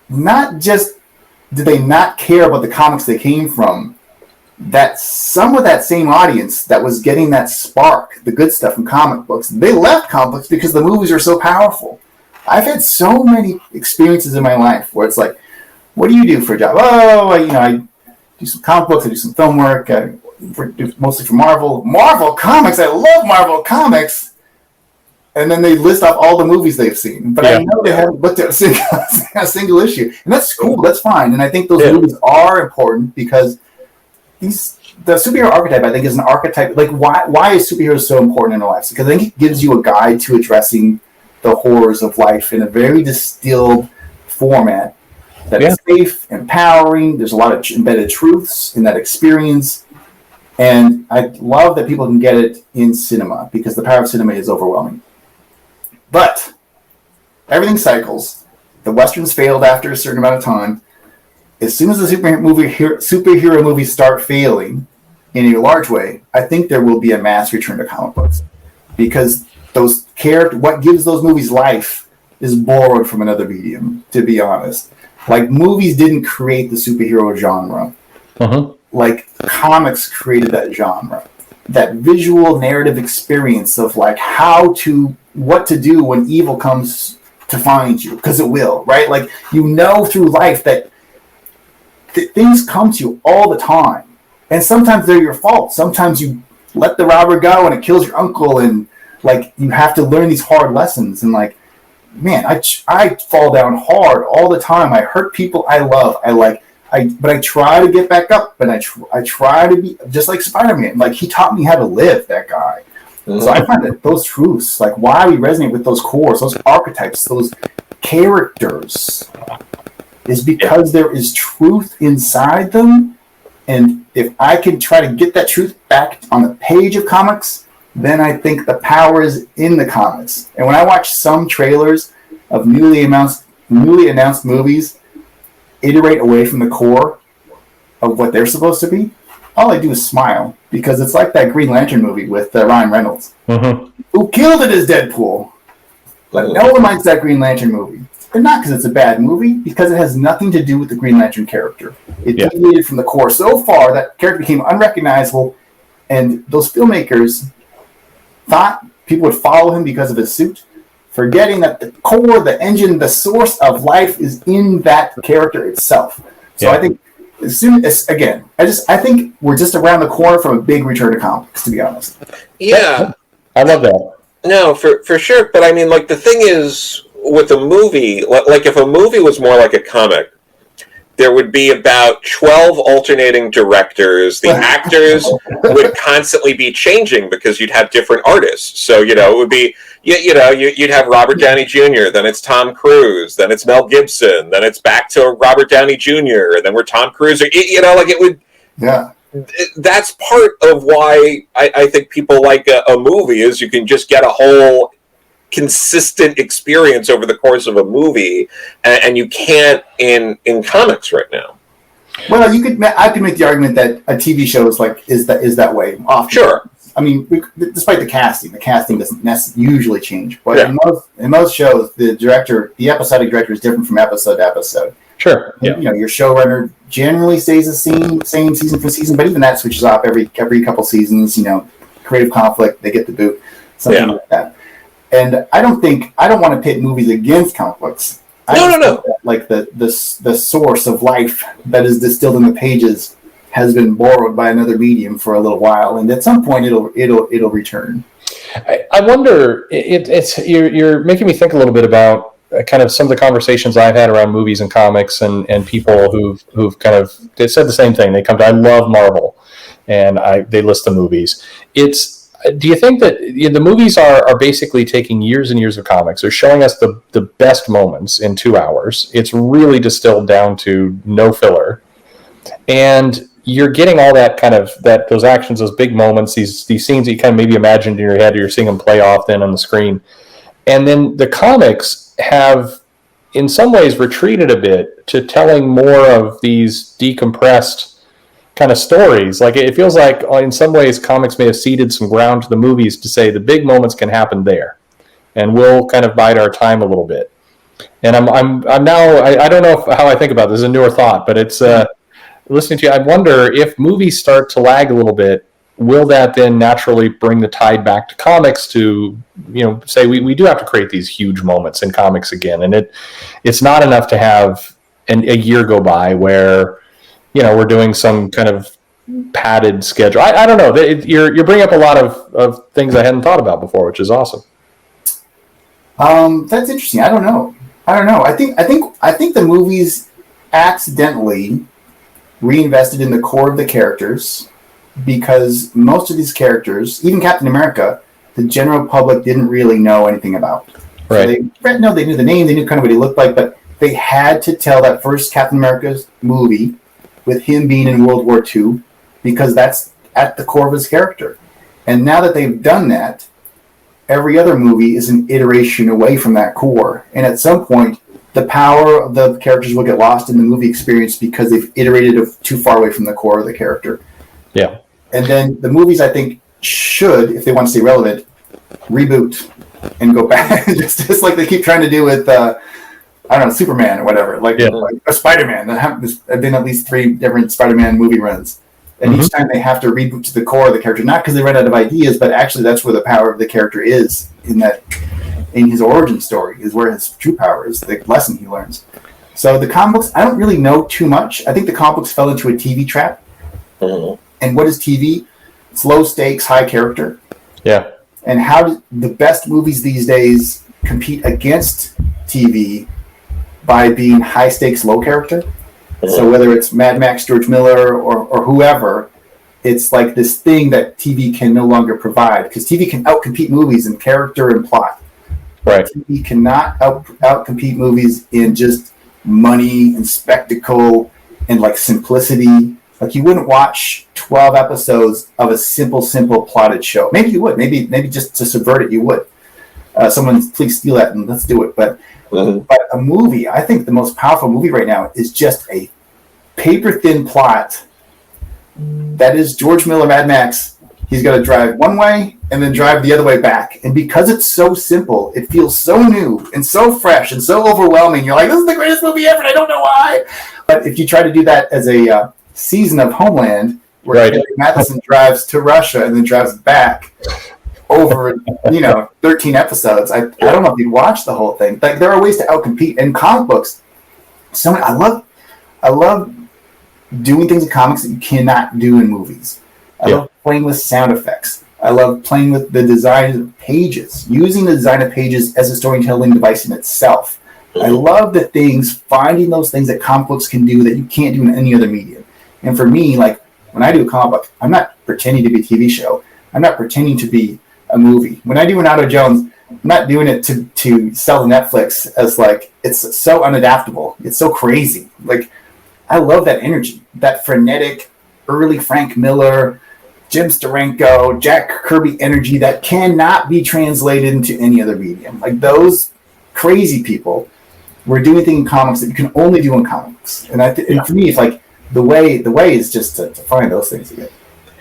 Not just did they not care about the comics they came from, that some of that same audience that was getting that spark, the good stuff from comic books, they left comic books because the movies are so powerful. I've had so many experiences in my life where it's like, what do you do for a job? Oh, I do some comic books, I do some film work, mostly for Marvel. Marvel Comics, I love Marvel Comics. And then they list off all the movies they've seen. But I know they haven't looked at a single issue. And that's cool, that's fine. And I think those movies are important because the superhero archetype, I think, is an archetype. Like, why is superheroes so important in our lives? Because I think it gives you a guide to addressing the horrors of life in a very distilled format that is safe, empowering. There's a lot of embedded truths in that experience. And I love that people can get it in cinema because the power of cinema is overwhelming. But everything cycles. The Westerns failed after a certain amount of time. As soon as the superhero movies start failing in a large way, I think there will be a mass return to comic books. Because what gives those movies life is borrowed from another medium, to be honest. Like, movies didn't create the superhero genre. Like, comics created that genre. That visual narrative experience of, like, what to do when evil comes to find you, because it will, right? Like, through life that things come to you all the time. And sometimes they're your fault. Sometimes you let the robber go and it kills your uncle, and, like, you have to learn these hard lessons. And, like, man, I fall down hard all the time. I hurt people I love. But I try to get back up, and I try to be just like Spider-Man. Like, he taught me how to live, that guy. So I find that those truths, like why we resonate with those cores, those archetypes, those characters, is because there is truth inside them. And if I can try to get that truth back on the page of comics, then I think the power is in the comics. And when I watch some trailers of newly announced movies iterate away from the core of what they're supposed to be, all I do is smile, because it's like that Green Lantern movie with Ryan Reynolds, who killed it as Deadpool. But no one likes that Green Lantern movie. And not because it's a bad movie, because it has nothing to do with the Green Lantern character. It deviated from the core so far that character became unrecognizable, and those filmmakers thought people would follow him because of his suit, forgetting that the core, the engine, the source of life is in that character itself. So I think as soon as, again, I think we're just around the corner from a big return to comics, to be honest. Yeah. I love that. No, for sure. But I mean, like, the thing is, with a movie, like, if a movie was more like a comic, there would be about 12 alternating directors. The actors would constantly be changing because you'd have different artists. So, it would be, you'd have Robert Downey Jr., then it's Tom Cruise, then it's Mel Gibson, then it's back to Robert Downey Jr., and then we're Tom Cruise. Like, it would... Yeah. That's part of why I think people like a movie, is you can just get a whole consistent experience over the course of a movie, and you can't in comics right now. Well, I could make the argument that a TV show is that way often. Sure. I mean, despite the casting doesn't usually change. But Yeah. in most shows, the episodic director is different from episode to episode. Sure. Yeah. And, your showrunner generally stays the same season for season, but even that switches off every couple seasons. Creative conflict, they get the boot, something like that. And I don't want to pit movies against comic books. No. Like the source of life that is distilled in the pages has been borrowed by another medium for a little while, and at some point it'll return. I wonder. You're making me think a little bit about kind of some of the conversations I've had around movies and comics, and people who've kind of they said the same thing. They come to, I love Marvel, and they list the movies. Do you think that the movies are basically taking years and years of comics? They're showing us the best moments in 2 hours. It's really distilled down to no filler, and you're getting all that kind of those actions, those big moments, these scenes that you kind of maybe imagined in your head, or you're seeing them play off then on the screen. And then the comics have, in some ways, retreated a bit to telling more of these decompressed kind of stories. Like, it feels like in some ways comics may have ceded some ground to the movies to say the big moments can happen there, and we'll kind of bide our time a little bit. And I'm now, I don't know how I think about this. It's a newer thought, but it's listening to you, I wonder if movies start to lag a little bit, will that then naturally bring the tide back to comics to, say we do have to create these huge moments in comics again, and it's not enough to have a year go by where we're doing some kind of padded schedule. I don't know. You're bringing up a lot of things I hadn't thought about before, which is awesome. That's interesting. I don't know. I think the movies accidentally reinvested in the core of the characters, because most of these characters, even Captain America, the general public didn't really know anything about. Right. So they knew the name, they knew kind of what he looked like, but they had to tell that first Captain America's movie with him being in World War II, because that's at the core of his character. And now that they've done that, every other movie is an iteration away from that core. And at some point, the power of the characters will get lost in the movie experience because they've iterated too far away from the core of the character. Yeah. And then the movies, I think, should, if they want to stay relevant, reboot and go back. just like they keep trying to do with, Superman or whatever. Like a Spider-Man. There have been at least 3 different Spider-Man movie runs. And each time they have to reboot to the core of the character, not because they run out of ideas, but actually that's where the power of the character is in his origin story, is where his true power is, the lesson he learns. So the comic books, I don't really know too much. I think the comic books fell into a TV trap. Mm-hmm. And what is TV? It's low stakes, high character. Yeah. And how do the best movies these days compete against TV by being high stakes, low character? Mm-hmm. So whether it's Mad Max, George Miller, or whoever, it's like this thing that TV can no longer provide, because TV can outcompete movies in character and plot. Right. TV cannot outcompete movies in just money and spectacle and like simplicity. Like, you wouldn't watch 12 episodes of a simple plotted show. Maybe you would. Maybe just to subvert it, you would. Someone please steal that and let's do it. But a movie, I think the most powerful movie right now is just a paper-thin plot that is George Miller, Mad Max. He's got to drive one way and then drive the other way back. And because it's so simple, it feels so new and so fresh and so overwhelming. You're like, this is the greatest movie ever, and I don't know why. But if you try to do that as a season of Homeland, where Gary Matheson drives to Russia and then drives back over 13 episodes, I don't know if you'd watch the whole thing. Like, there are ways to outcompete. In comic books, I love doing things in comics that you cannot do in movies. I love playing with sound effects. I love playing with the design of pages, using the design of pages as a storytelling device in itself. I love finding those things that comic books can do that you can't do in any other medium. And for me, like, when I do a comic book, I'm not pretending to be a TV show. I'm not pretending to be a movie. When I do Renato Jones, I'm not doing it to sell to Netflix as like, it's so unadaptable. It's so crazy. Like, I love that energy, that frenetic, early Frank Miller, Jim Steranko, Jack Kirby energy that cannot be translated into any other medium. Like, those crazy people were doing things in comics that you can only do in comics. And and for me, it's like, the way is just to find those things again.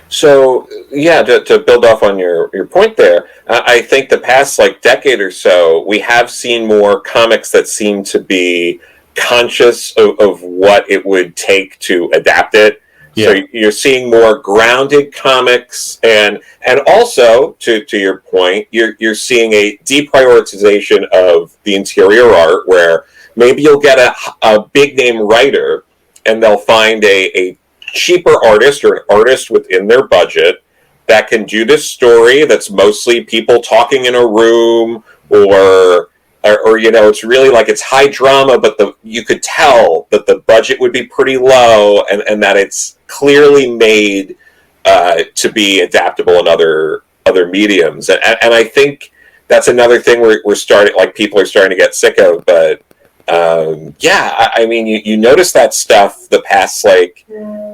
So yeah, to build off on your point there, I think the past like decade or so, we have seen more comics that seem to be conscious of what it would take to adapt it. So you're seeing more grounded comics, and also to your point, you're seeing a deprioritization of the interior art, where maybe you'll get a big name writer, and they'll find a cheaper artist or an artist within their budget that can do this story that's mostly people talking in a room, or it's really like it's high drama, but you could tell that the budget would be pretty low, and that it's clearly made to be adaptable in other mediums, and I think that's another thing we're starting, like, people are starting to get sick of. But I mean, you notice that stuff the past like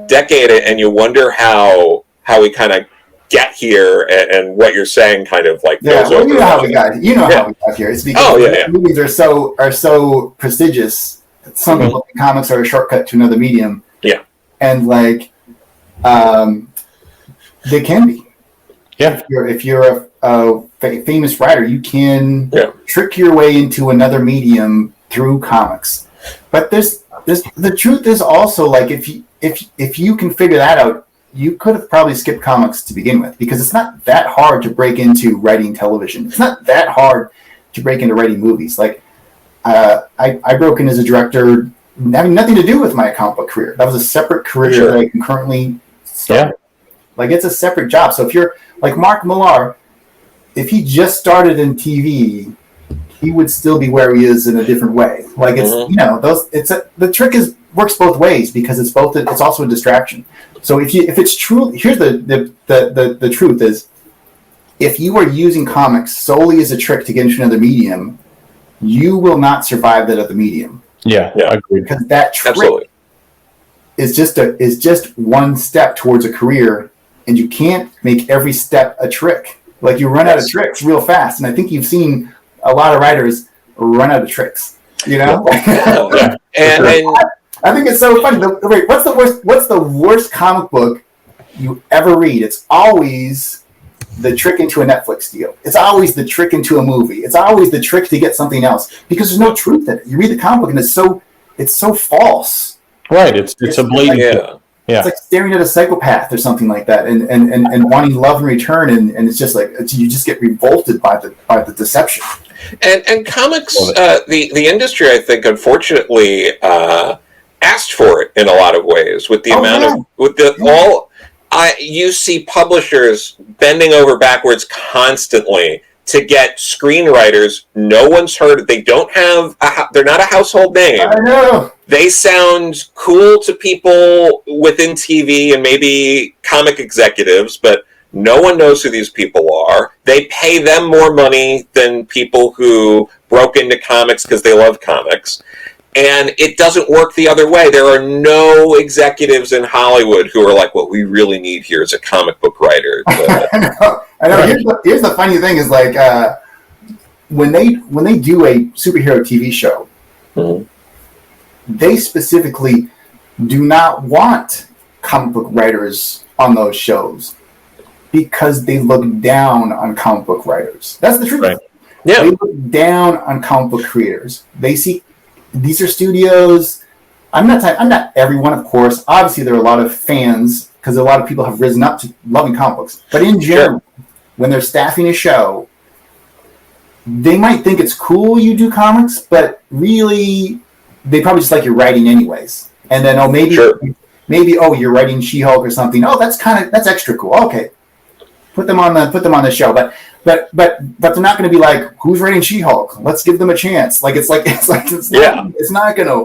decade, and you wonder how we kind of get here, and what you're saying kind of like goes over. You know how we got here. It's because movies are so prestigious. Some people think comics are a shortcut to another medium. Yeah, and like they can be. Yeah, if you're a famous writer, you can trick your way into another medium through comics. But the truth is also, like, if you can figure that out, you could have probably skipped comics to begin with, because it's not that hard to break into writing television. It's not that hard to break into writing movies. Like, I broke in as a director, having nothing to do with my comic book career. That was a separate career that I can currently start. Yeah. Like, it's a separate job. So if you're like Mark Millar, if he just started in TV, he would still be where he is in a different way. Like, it's the trick works both ways, because it's also a distraction. So if it's true, here's the truth is, if you are using comics solely as a trick to get into another medium, you will not survive that other medium. Yeah, agreed. Because that trick is just one step towards a career, and you can't make every step a trick. Like, you run out of tricks real fast, and I think you've seen a lot of writers run out of tricks. You know, and I think it's so funny. What's the worst comic book you ever read? It's always the trick into a Netflix deal. It's always the trick into a movie. It's always the trick to get something else, because there's no truth in it. You read the comic book, and it's so false. Right. It's a blatant. It's like staring at a psychopath or something like that, and wanting love in return, and it's just like you just get revolted by the deception. And comics, the industry, I think, unfortunately, asked for it in a lot of ways, with the you see publishers bending over backwards constantly to get screenwriters no one's heard. They don't have they're not a household name. I know. They sound cool to people within TV and maybe comic executives, but no one knows who these people are. They pay them more money than people who broke into comics because they love comics. And it doesn't work the other way. There are no executives in Hollywood who are like, what we really need here is a comic book writer. I know. Here's the funny thing is, like, when they do a superhero TV show, they specifically do not want comic book writers on those shows, because they look down on comic book writers. That's the truth. Right. Yeah. They look down on comic book creators. They see these are studios. I'm not everyone, of course. Obviously, there are a lot of fans, because a lot of people have risen up to loving comic books. But in general, when they're staffing a show, they might think it's cool you do comics, but really, they probably just like your writing anyways. And then, maybe you're writing She-Hulk or something. Oh, that's extra cool. Okay, put them on the show. But they're not going to be like, who's writing She-Hulk? Let's give them a chance. It's not gonna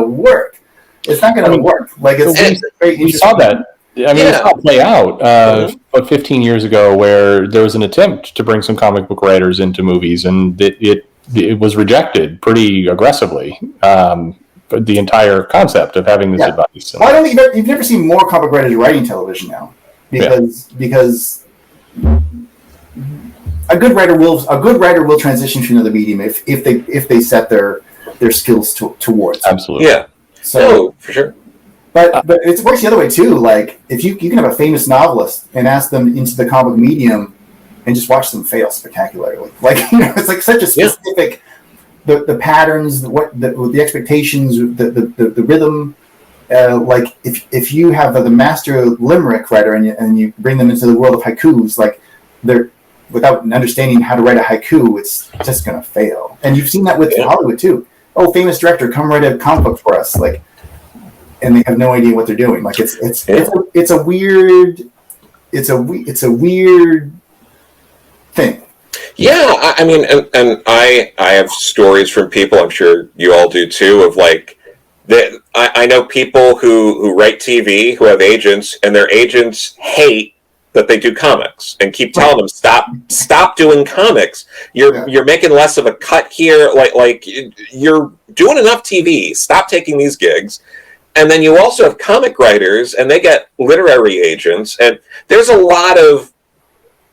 work. It's not gonna work. Like, it's very we saw that. I mean, we saw it play out about 15 years ago, where there was an attempt to bring some comic book writers into movies, and it was rejected pretty aggressively. The entire concept of having this advice. Well, I don't think you've never seen more comic writers writing television now, because a good writer will transition to another medium if they set their skills towards. Absolutely. Yeah. So for sure. But it works the other way too. Like if you can have a famous novelist and ask them into the comic medium and just watch them fail spectacularly. Like it's like such a specific the patterns, the expectations, the rhythm. Like if you have the master limerick writer and you bring them into the world of haikus, like they're without understanding how to write a haiku, it's just gonna fail. And you've seen that with Hollywood too. Oh, famous director, come write a comic book for us, like, and they have no idea what they're doing. Like it's a weird thing. Yeah, I mean, and I have stories from people, I'm sure you all do too, of like that. I know people who write TV who have agents, and their agents hate that they do comics and keep telling them stop doing comics. You're making less of a cut here. Like you're doing enough TV. Stop taking these gigs. And then you also have comic writers, and they get literary agents. And there's a lot of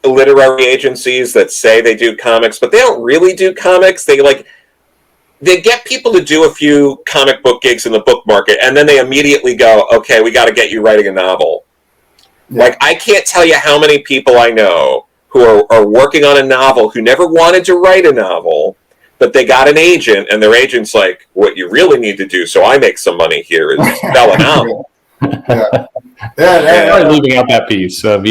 literary agencies that say they do comics, but they don't really do comics. They get people to do a few comic book gigs in the book market, and then they immediately go, okay, we got to get you writing a novel. Yeah. Like, I can't tell you how many people I know who are working on a novel who never wanted to write a novel, but they got an agent, and their agent's like, what you really need to do so I make some money here is sell a novel. Yeah. Leaving out that piece of and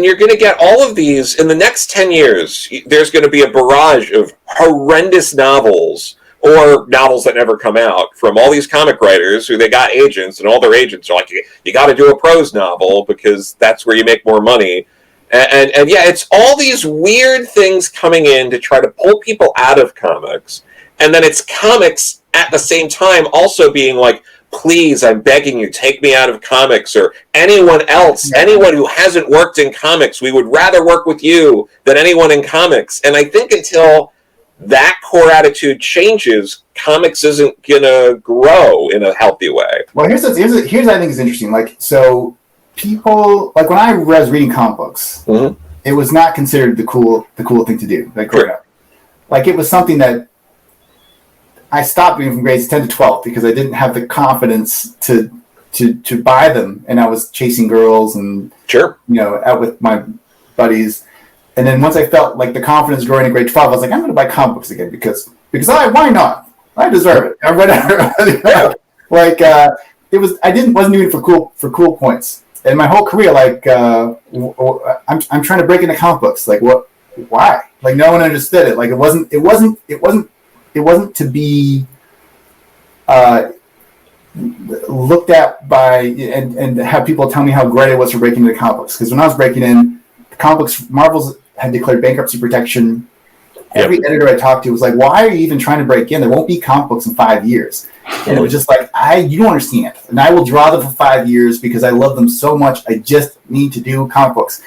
you're going to get all of these in the next 10 years. There's going to be a barrage of horrendous novels or novels that never come out from all these comic writers who they got agents, and all their agents are like, you got to do a prose novel because that's where you make more money. And it's all these weird things coming in to try to pull people out of comics. And then it's comics at the same time also being like, please, I'm begging you, take me out of comics, or anyone else, anyone who hasn't worked in comics, we would rather work with you than anyone in comics. And I think until that core attitude changes, comics isn't going to grow in a healthy way. Well, here's what I think is interesting. Like, so people, like when I was reading comic books, it was not considered the cool thing to do. Like, like it was something that I stopped doing from grades 10 to 12 because I didn't have the confidence to buy them, and I was chasing girls and out with my buddies. And then once I felt like the confidence growing in grade 12, I was like, I'm going to buy comic books again because why not? I deserve it. I read it was wasn't doing it for cool points. And my whole career, like I'm trying to break into comic books. Like what? Why? Like no one understood it. Like it wasn't to be looked at by and have people tell me how great it was for breaking into comic books. Because when I was breaking in comic books, Marvel's had declared bankruptcy protection. Every editor I talked to was like, why are you even trying to break in? There won't be comic books in 5 years. And it was just like, you don't understand. And I will draw them for 5 years because I love them so much. I just need to do comic books.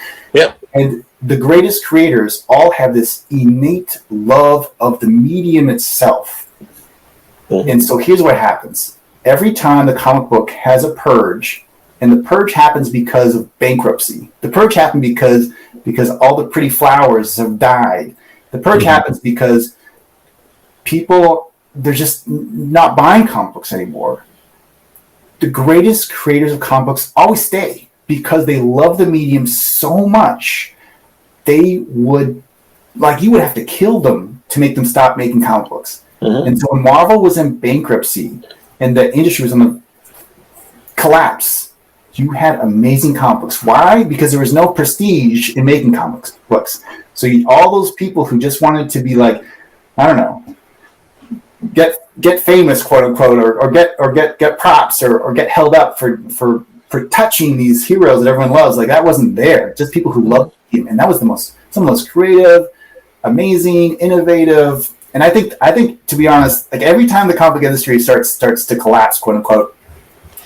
And the greatest creators all have this innate love of the medium itself. And so here's what happens. Every time the comic book has a purge, and the purge happens because of bankruptcy. The purge happened because all the pretty flowers have died. The purge happens because people, they're just not buying comic books anymore. The greatest creators of comic books always stay because they love the medium so much. They would, like, you would have to kill them to make them stop making comic books. And so when Marvel was in bankruptcy and the industry was on the collapse, you had amazing comic books. Why? Because there was no prestige in making comic books. So all those people who just wanted to be like, I don't know, get famous, quote unquote, or get props or get held up for touching these heroes that everyone loves. Like that wasn't there. Just people who loved him, and that was some of the most creative, amazing, innovative. And I think to be honest, like every time the comic book industry starts to collapse, quote unquote,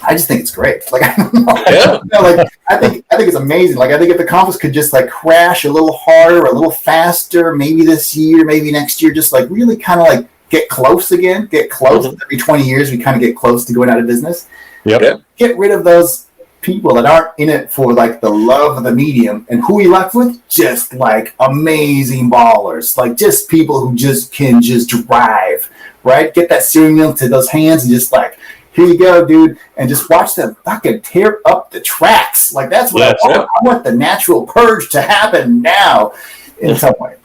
I just think it's great. Like I don't know. Like I think it's amazing. Like I think if the comics could just like crash a little harder, a little faster, maybe this year, maybe next year, just like really kind of like get close again. Get close. Every 20 years, we kind of get close to going out of business. Get rid of those people that aren't in it for like the love of the medium, and who we left with, just like amazing ballers, like just people who just can just drive, right? Get that steering wheel to those hands and just like, here you go, dude, and just watch them fucking tear up the tracks. Like that's what I want. I want the natural purge to happen now in some way.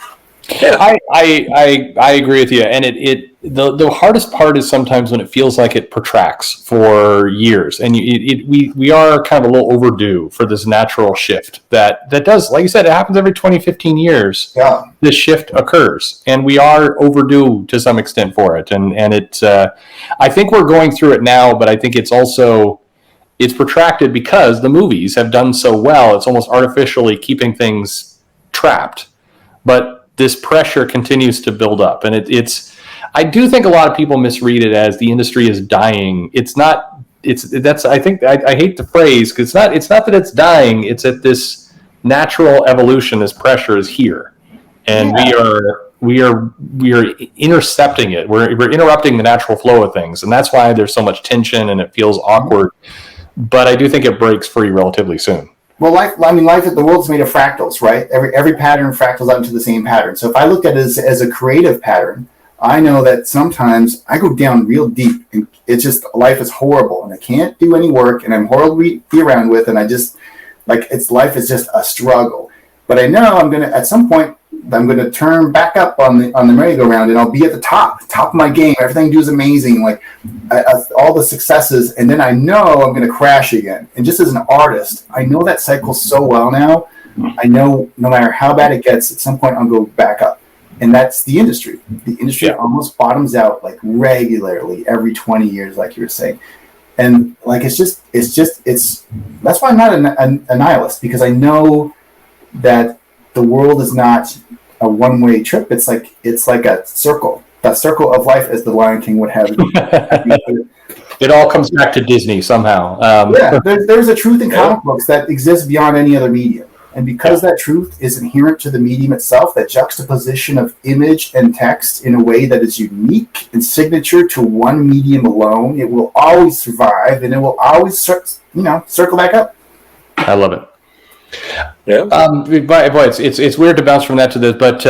Yeah. I agree with you, and the hardest part is sometimes when it feels like it protracts for years, and we are kind of a little overdue for this natural shift that does, like you said, it happens every 20, 15 years. Yeah, this shift occurs, and we are overdue to some extent for it, and it's I think we're going through it now, but I think it's protracted because the movies have done so well. It's almost artificially keeping things trapped, but this pressure continues to build up, and it's. I do think a lot of people misread it as the industry is dying. It's not. I think I hate the phrase because it's not that it's dying. It's that this natural evolution, this pressure is here, and we are intercepting it. We're interrupting the natural flow of things, and that's why there's so much tension and it feels awkward. But I do think it breaks free relatively soon. Well, the world's made of fractals, right? Every pattern fractals out into the same pattern. So if I look at it as a creative pattern, I know that sometimes I go down real deep, and it's just life is horrible, and I can't do any work, and I'm horrible to be around with, and I just life is just a struggle. But I know at some point I'm gonna turn back up on the merry-go-round, and I'll be at the top of my game. Everything I do is amazing, all the successes, and then I know I'm gonna crash again. And just as an artist, I know that cycle so well now. I know no matter how bad it gets, at some point I'll go back up, and that's the industry. The industry almost bottoms out regularly every 20 years, like you were saying. And it's that's why I'm not a nihilist, because I know that the world is not a one-way trip. It's like a circle. That circle of life, as the Lion King would have. It all comes back to Disney somehow. There's a truth in comic books that exists beyond any other medium. And because that truth is inherent to the medium itself, that juxtaposition of image and text in a way that is unique and signature to one medium alone, it will always survive, and it will always circle back up. I love it. Yeah. Boy, it's weird to bounce from that to this, but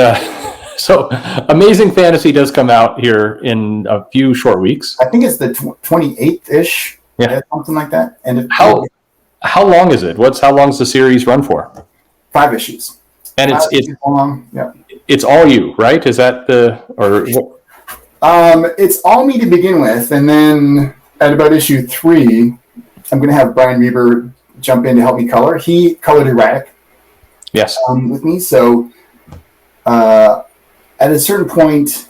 so Amazing Fantasy does come out here in a few short weeks. I think it's the 28th-ish, something like that. And how long is it? How long does the series run for? 5 issues. And it's long. Yeah. It's all you, right? Is that it's all me to begin with, and then at about issue 3, I'm going to have Brian Reber jump in to help me color. He colored Erratic. Yes. With me. So at a certain point,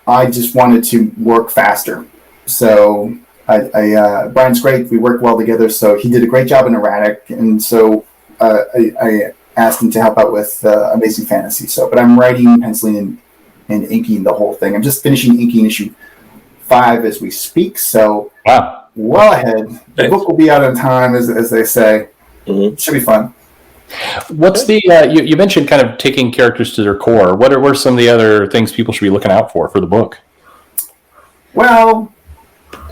I just wanted to work faster. So Brian's great. We work well together. So he did a great job in Erratic, and so I asked him to help out with Amazing Fantasy. But I'm writing, penciling, and inking the whole thing. I'm just finishing inking issue 5 as we speak. So well ahead. The book will be out on time, as they say. Mm-hmm. It should be fun. What's the you mentioned kind of taking characters to their core. What are some of the other things people should be looking out for the book?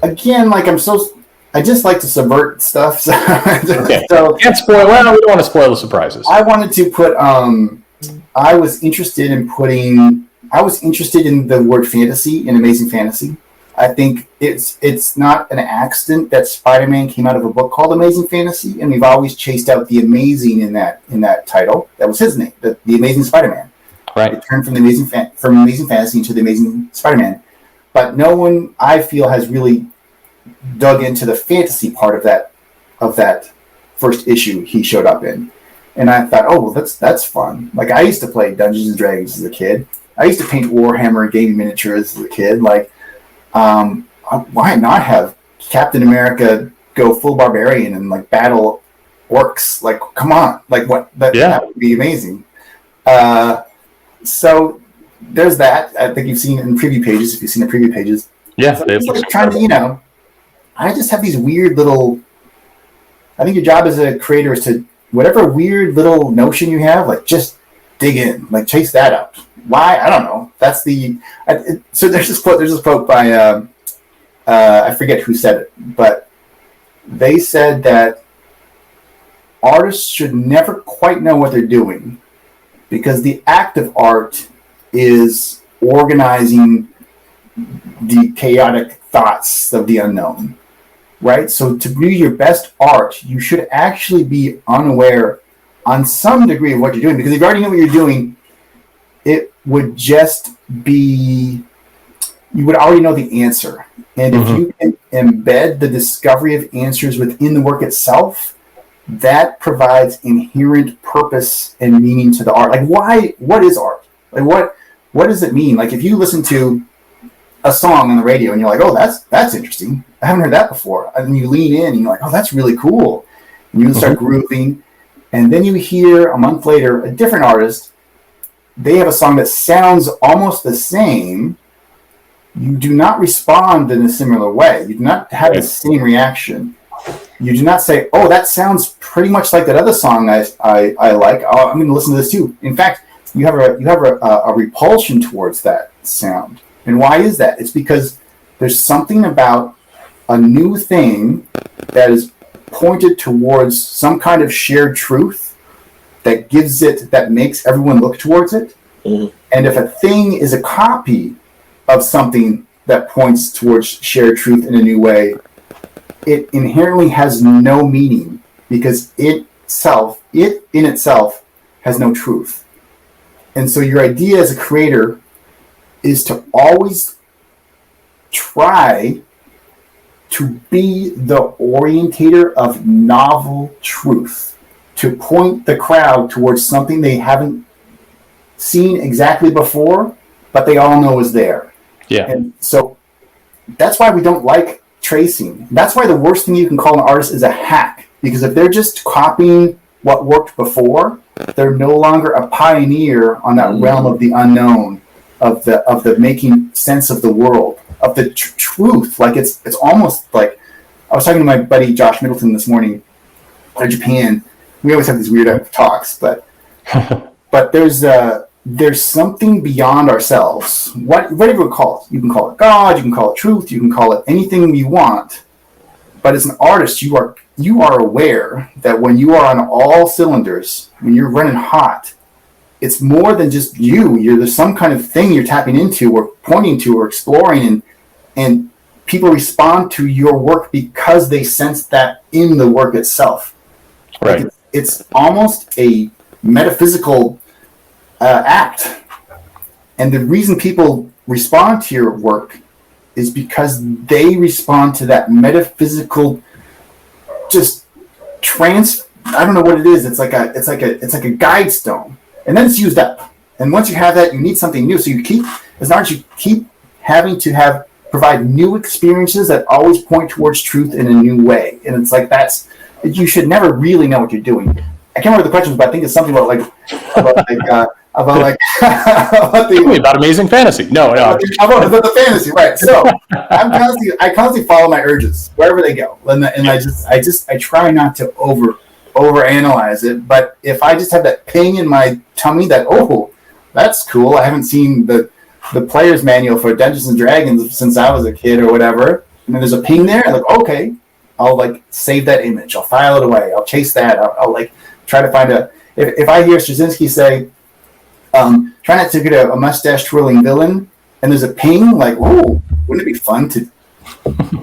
Again, I just like to subvert stuff. So, okay. So can't spoil. Well, we don't want to spoil the surprises. I wanted to put. I was interested in the word fantasy in Amazing Fantasy. I think it's not an accident that Spider-Man came out of a book called Amazing Fantasy, and we've always chased out the amazing in that title. That was his name, the Amazing Spider-Man. Right. It turned from Amazing Fantasy into the Amazing Spider-Man. But no one, I feel, has really dug into the fantasy part of that first issue he showed up in. And I thought, oh, well, that's fun. I used to play Dungeons and Dragons as a kid. I used to paint Warhammer gaming miniatures as a kid. Why not have Captain America go full barbarian and battle orcs? Come on, what? That would be amazing. So there's that. I think you've seen it in preview pages. If you've seen the preview pages, yes, so trying to, I just have these weird little. I think your job as a creator is to whatever weird little notion you have, just dig in, chase that out. Why? I don't know. That's so there's this quote by I forget who said it, but they said that artists should never quite know what they're doing, because the act of art is organizing the chaotic thoughts of the unknown, right? So to do your best art, you should actually be unaware on some degree of what you're doing, because if you already know what you're doing, it would just be, you would already know the answer. And if you can embed the discovery of answers within the work itself, that provides inherent purpose and meaning to the art. Like, what is art? Like, what does it mean? Like, if you listen to a song on the radio and you're like, oh, that's interesting, I haven't heard that before. And then you lean in and you're like, oh, that's really cool. And you start grooving. And then you hear a month later, a different artist, they have a song that sounds almost the same. You do not respond in a similar way. You do not have the same reaction. You do not say, oh, that sounds pretty much like that other song I like. Oh, I'm going to listen to this too. In fact, you have a repulsion towards that sound. And why is that? It's because there's something about a new thing that is pointed towards some kind of shared truth that makes everyone look towards it. And if a thing is a copy of something that points towards shared truth in a new way, it inherently has no meaning, because it in itself has no truth. And so your idea as a creator is to always try to be the orientator of novel truth, to point the crowd towards something they haven't seen exactly before, but they all know is there. Yeah. And so that's why we don't like tracing. That's why the worst thing you can call an artist is a hack, because if they're just copying what worked before, they're no longer a pioneer on that realm of the unknown, of the making sense of the world, of the truth. Like it's almost like, I was talking to my buddy Josh Middleton this morning out of Japan. We always have these weird talks, but there's something beyond ourselves. Whatever you call it. You can call it God, you can call it truth, you can call it anything you want. But as an artist, you are aware that when you are on all cylinders, when you're running hot, it's more than just you. There's some kind of thing you're tapping into or pointing to or exploring, and people respond to your work because they sense that in the work itself. Right. Like it's almost a metaphysical act. And the reason people respond to your work is because they respond to that metaphysical I don't know what it is. It's like a guide stone. And then it's used up. And once you have that, you need something new. So as an artist, you keep having to provide new experiences that always point towards truth in a new way. And it's like you should never really know what you're doing. I can't remember the questions, but I think it's something about amazing fantasy. No. About the fantasy, right? So I constantly follow my urges wherever they go, and I try not to overanalyze it. But if I just have that ping in my tummy that, oh, that's cool. I haven't seen the player's manual for Dungeons and Dragons since I was a kid or whatever, and then there's a ping there. I'm like, okay, I'll save that image. I'll file it away. I'll chase that. I'll try to find if I hear Straczynski say, try not to get a mustache twirling villain, and there's a ping, like, oh, wouldn't it be fun to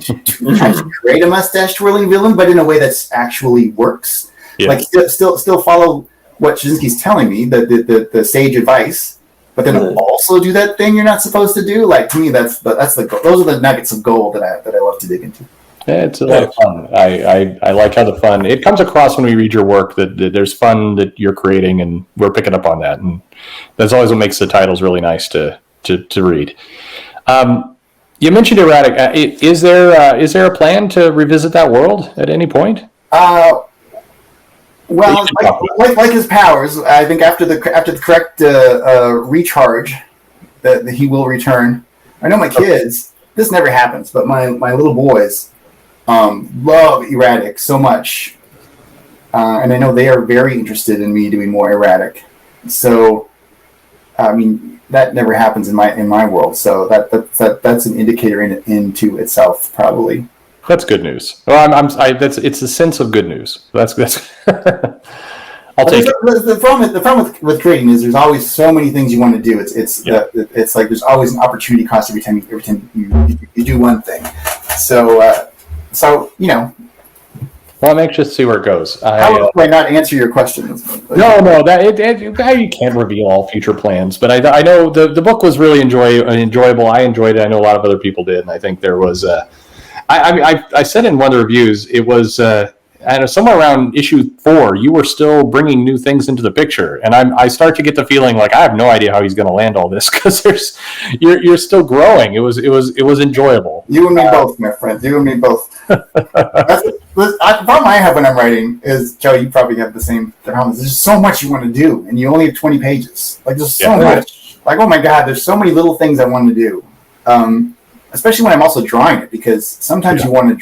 try to create a mustache twirling villain, but in a way that's actually works? Yeah. Like still follow what Straczynski's telling me, the sage advice, but then also do that thing you're not supposed to do. Like, to me, that's the those are the nuggets of gold that I love to dig into. Yeah, it's a lot of fun. I like how the fun it comes across when we read your work, that there's fun that you're creating, and we're picking up on that, and that's always what makes the titles really nice to read. You mentioned Erratic. Is there a plan to revisit that world at any point? Well, like his powers, I think after the correct recharge, that he will return. I know my kids. This never happens, but my little boys love Erratic so much, and I know they are very interested in me doing more Erratic. So, I mean, that never happens in my world. So that's an indicator into itself, probably. That's good news. Well, it's a sense of good news. That's I'll take it. The problem with creating is there's always so many things you want to do. It's like there's always an opportunity cost every time you do one thing. So you know. Well, I'm anxious to see where it goes. How do I not answer your questions? No, you can't reveal all future plans. But I know the book was really enjoyable. I enjoyed it. I know a lot of other people did, and I think there was. I said in one of the reviews, it was. I know somewhere around issue 4, you were still bringing new things into the picture, and I start to get the feeling like I have no idea how he's going to land all this because you're still growing. It was enjoyable. You and me both, my friend. You and me both. The problem I have when I'm writing is, Joe, you probably have the same problem. There's so much you want to do, and you only have 20 pages. Like there's so much. Like, oh my God, there's so many little things I want to do. Especially when I'm also drawing it, because sometimes you want to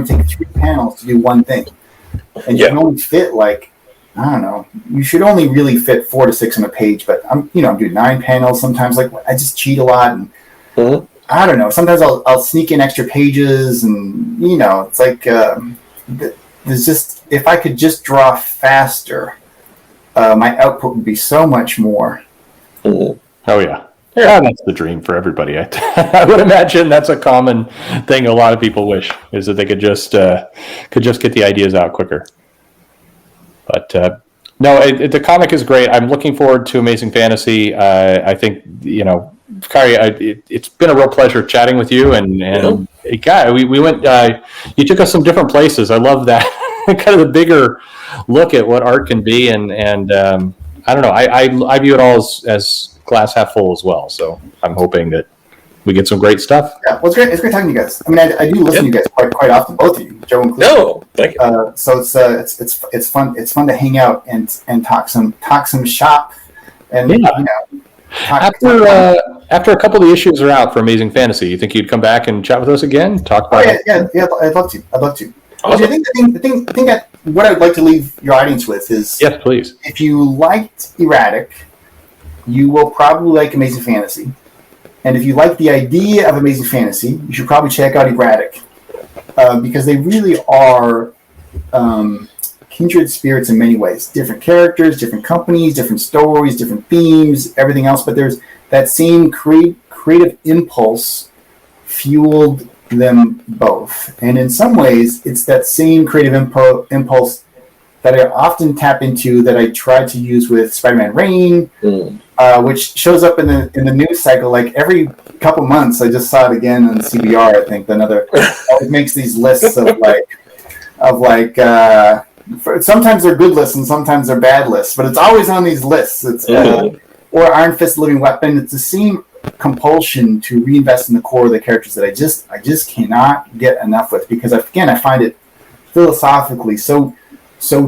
take 3 panels to do one thing. And you can only fit like, I don't know, you should only really fit 4 to 6 on a page, but I'm doing 9 panels sometimes. Like I just cheat a lot, and I don't know. Sometimes I'll sneak in extra pages, and it's like there's just, if I could just draw faster, my output would be so much more. Oh yeah. Yeah, that's the dream for everybody. I would imagine that's a common thing a lot of people wish, is that they could just get the ideas out quicker. But no, the comic is great. I'm looking forward to Amazing Fantasy. I think Kaare, it's been a real pleasure chatting with you, and we went. You took us some different places. I love that kind of the bigger look at what art can be, and I don't know. I view it all as glass half full as well. So I'm hoping that we get some great stuff. Yeah, well, it's great. It's great talking to you guys. I mean, I do listen to you guys quite often, both of you, Joe included. No, thank you. So it's fun. It's fun to hang out and talk some shop, and after a couple of the issues are out for Amazing Fantasy, you think you'd come back and chat with us again? Talk about I'd love to. Awesome. I think that what I'd like to leave your audience with is, yes, please. If you liked Erratic, you will probably like Amazing Fantasy. And if you like the idea of Amazing Fantasy, you should probably check out Erratic. Because they really are kindred spirits in many ways. Different characters, different companies, different stories, different themes, everything else. But there's that same creative impulse fueled them both. And in some ways, it's that same creative impulse that I often tap into, that I tried to use with Spider-Man Reign, which shows up in the news cycle like every couple months. I just saw it again on CBR. I think it makes these lists sometimes they're good lists and sometimes they're bad lists, but it's always on these lists. It's or Iron Fist Living Weapon. It's the same compulsion to reinvest in the core of the characters that I just cannot get enough with, because I find it philosophically so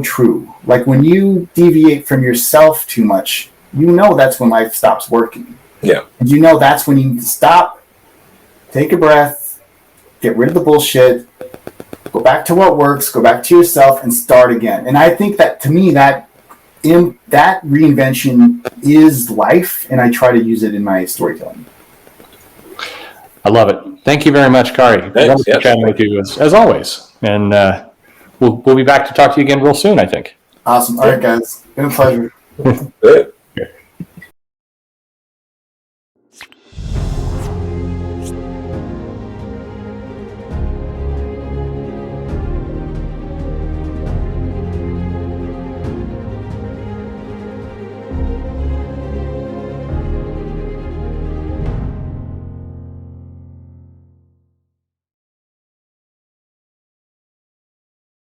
true. Like when you deviate from yourself too much, that's when life stops working. Yeah. And that's when you need to stop, take a breath, get rid of the bullshit, go back to what works, go back to yourself, and start again. And I think that, to me, that reinvention is life, and I try to use it in my storytelling. I love it. Thank you very much, Kaare. Wonderful chatting with you as always. And we'll be back to talk to you again real soon, I think. Awesome. All right, guys. Been a pleasure. Good.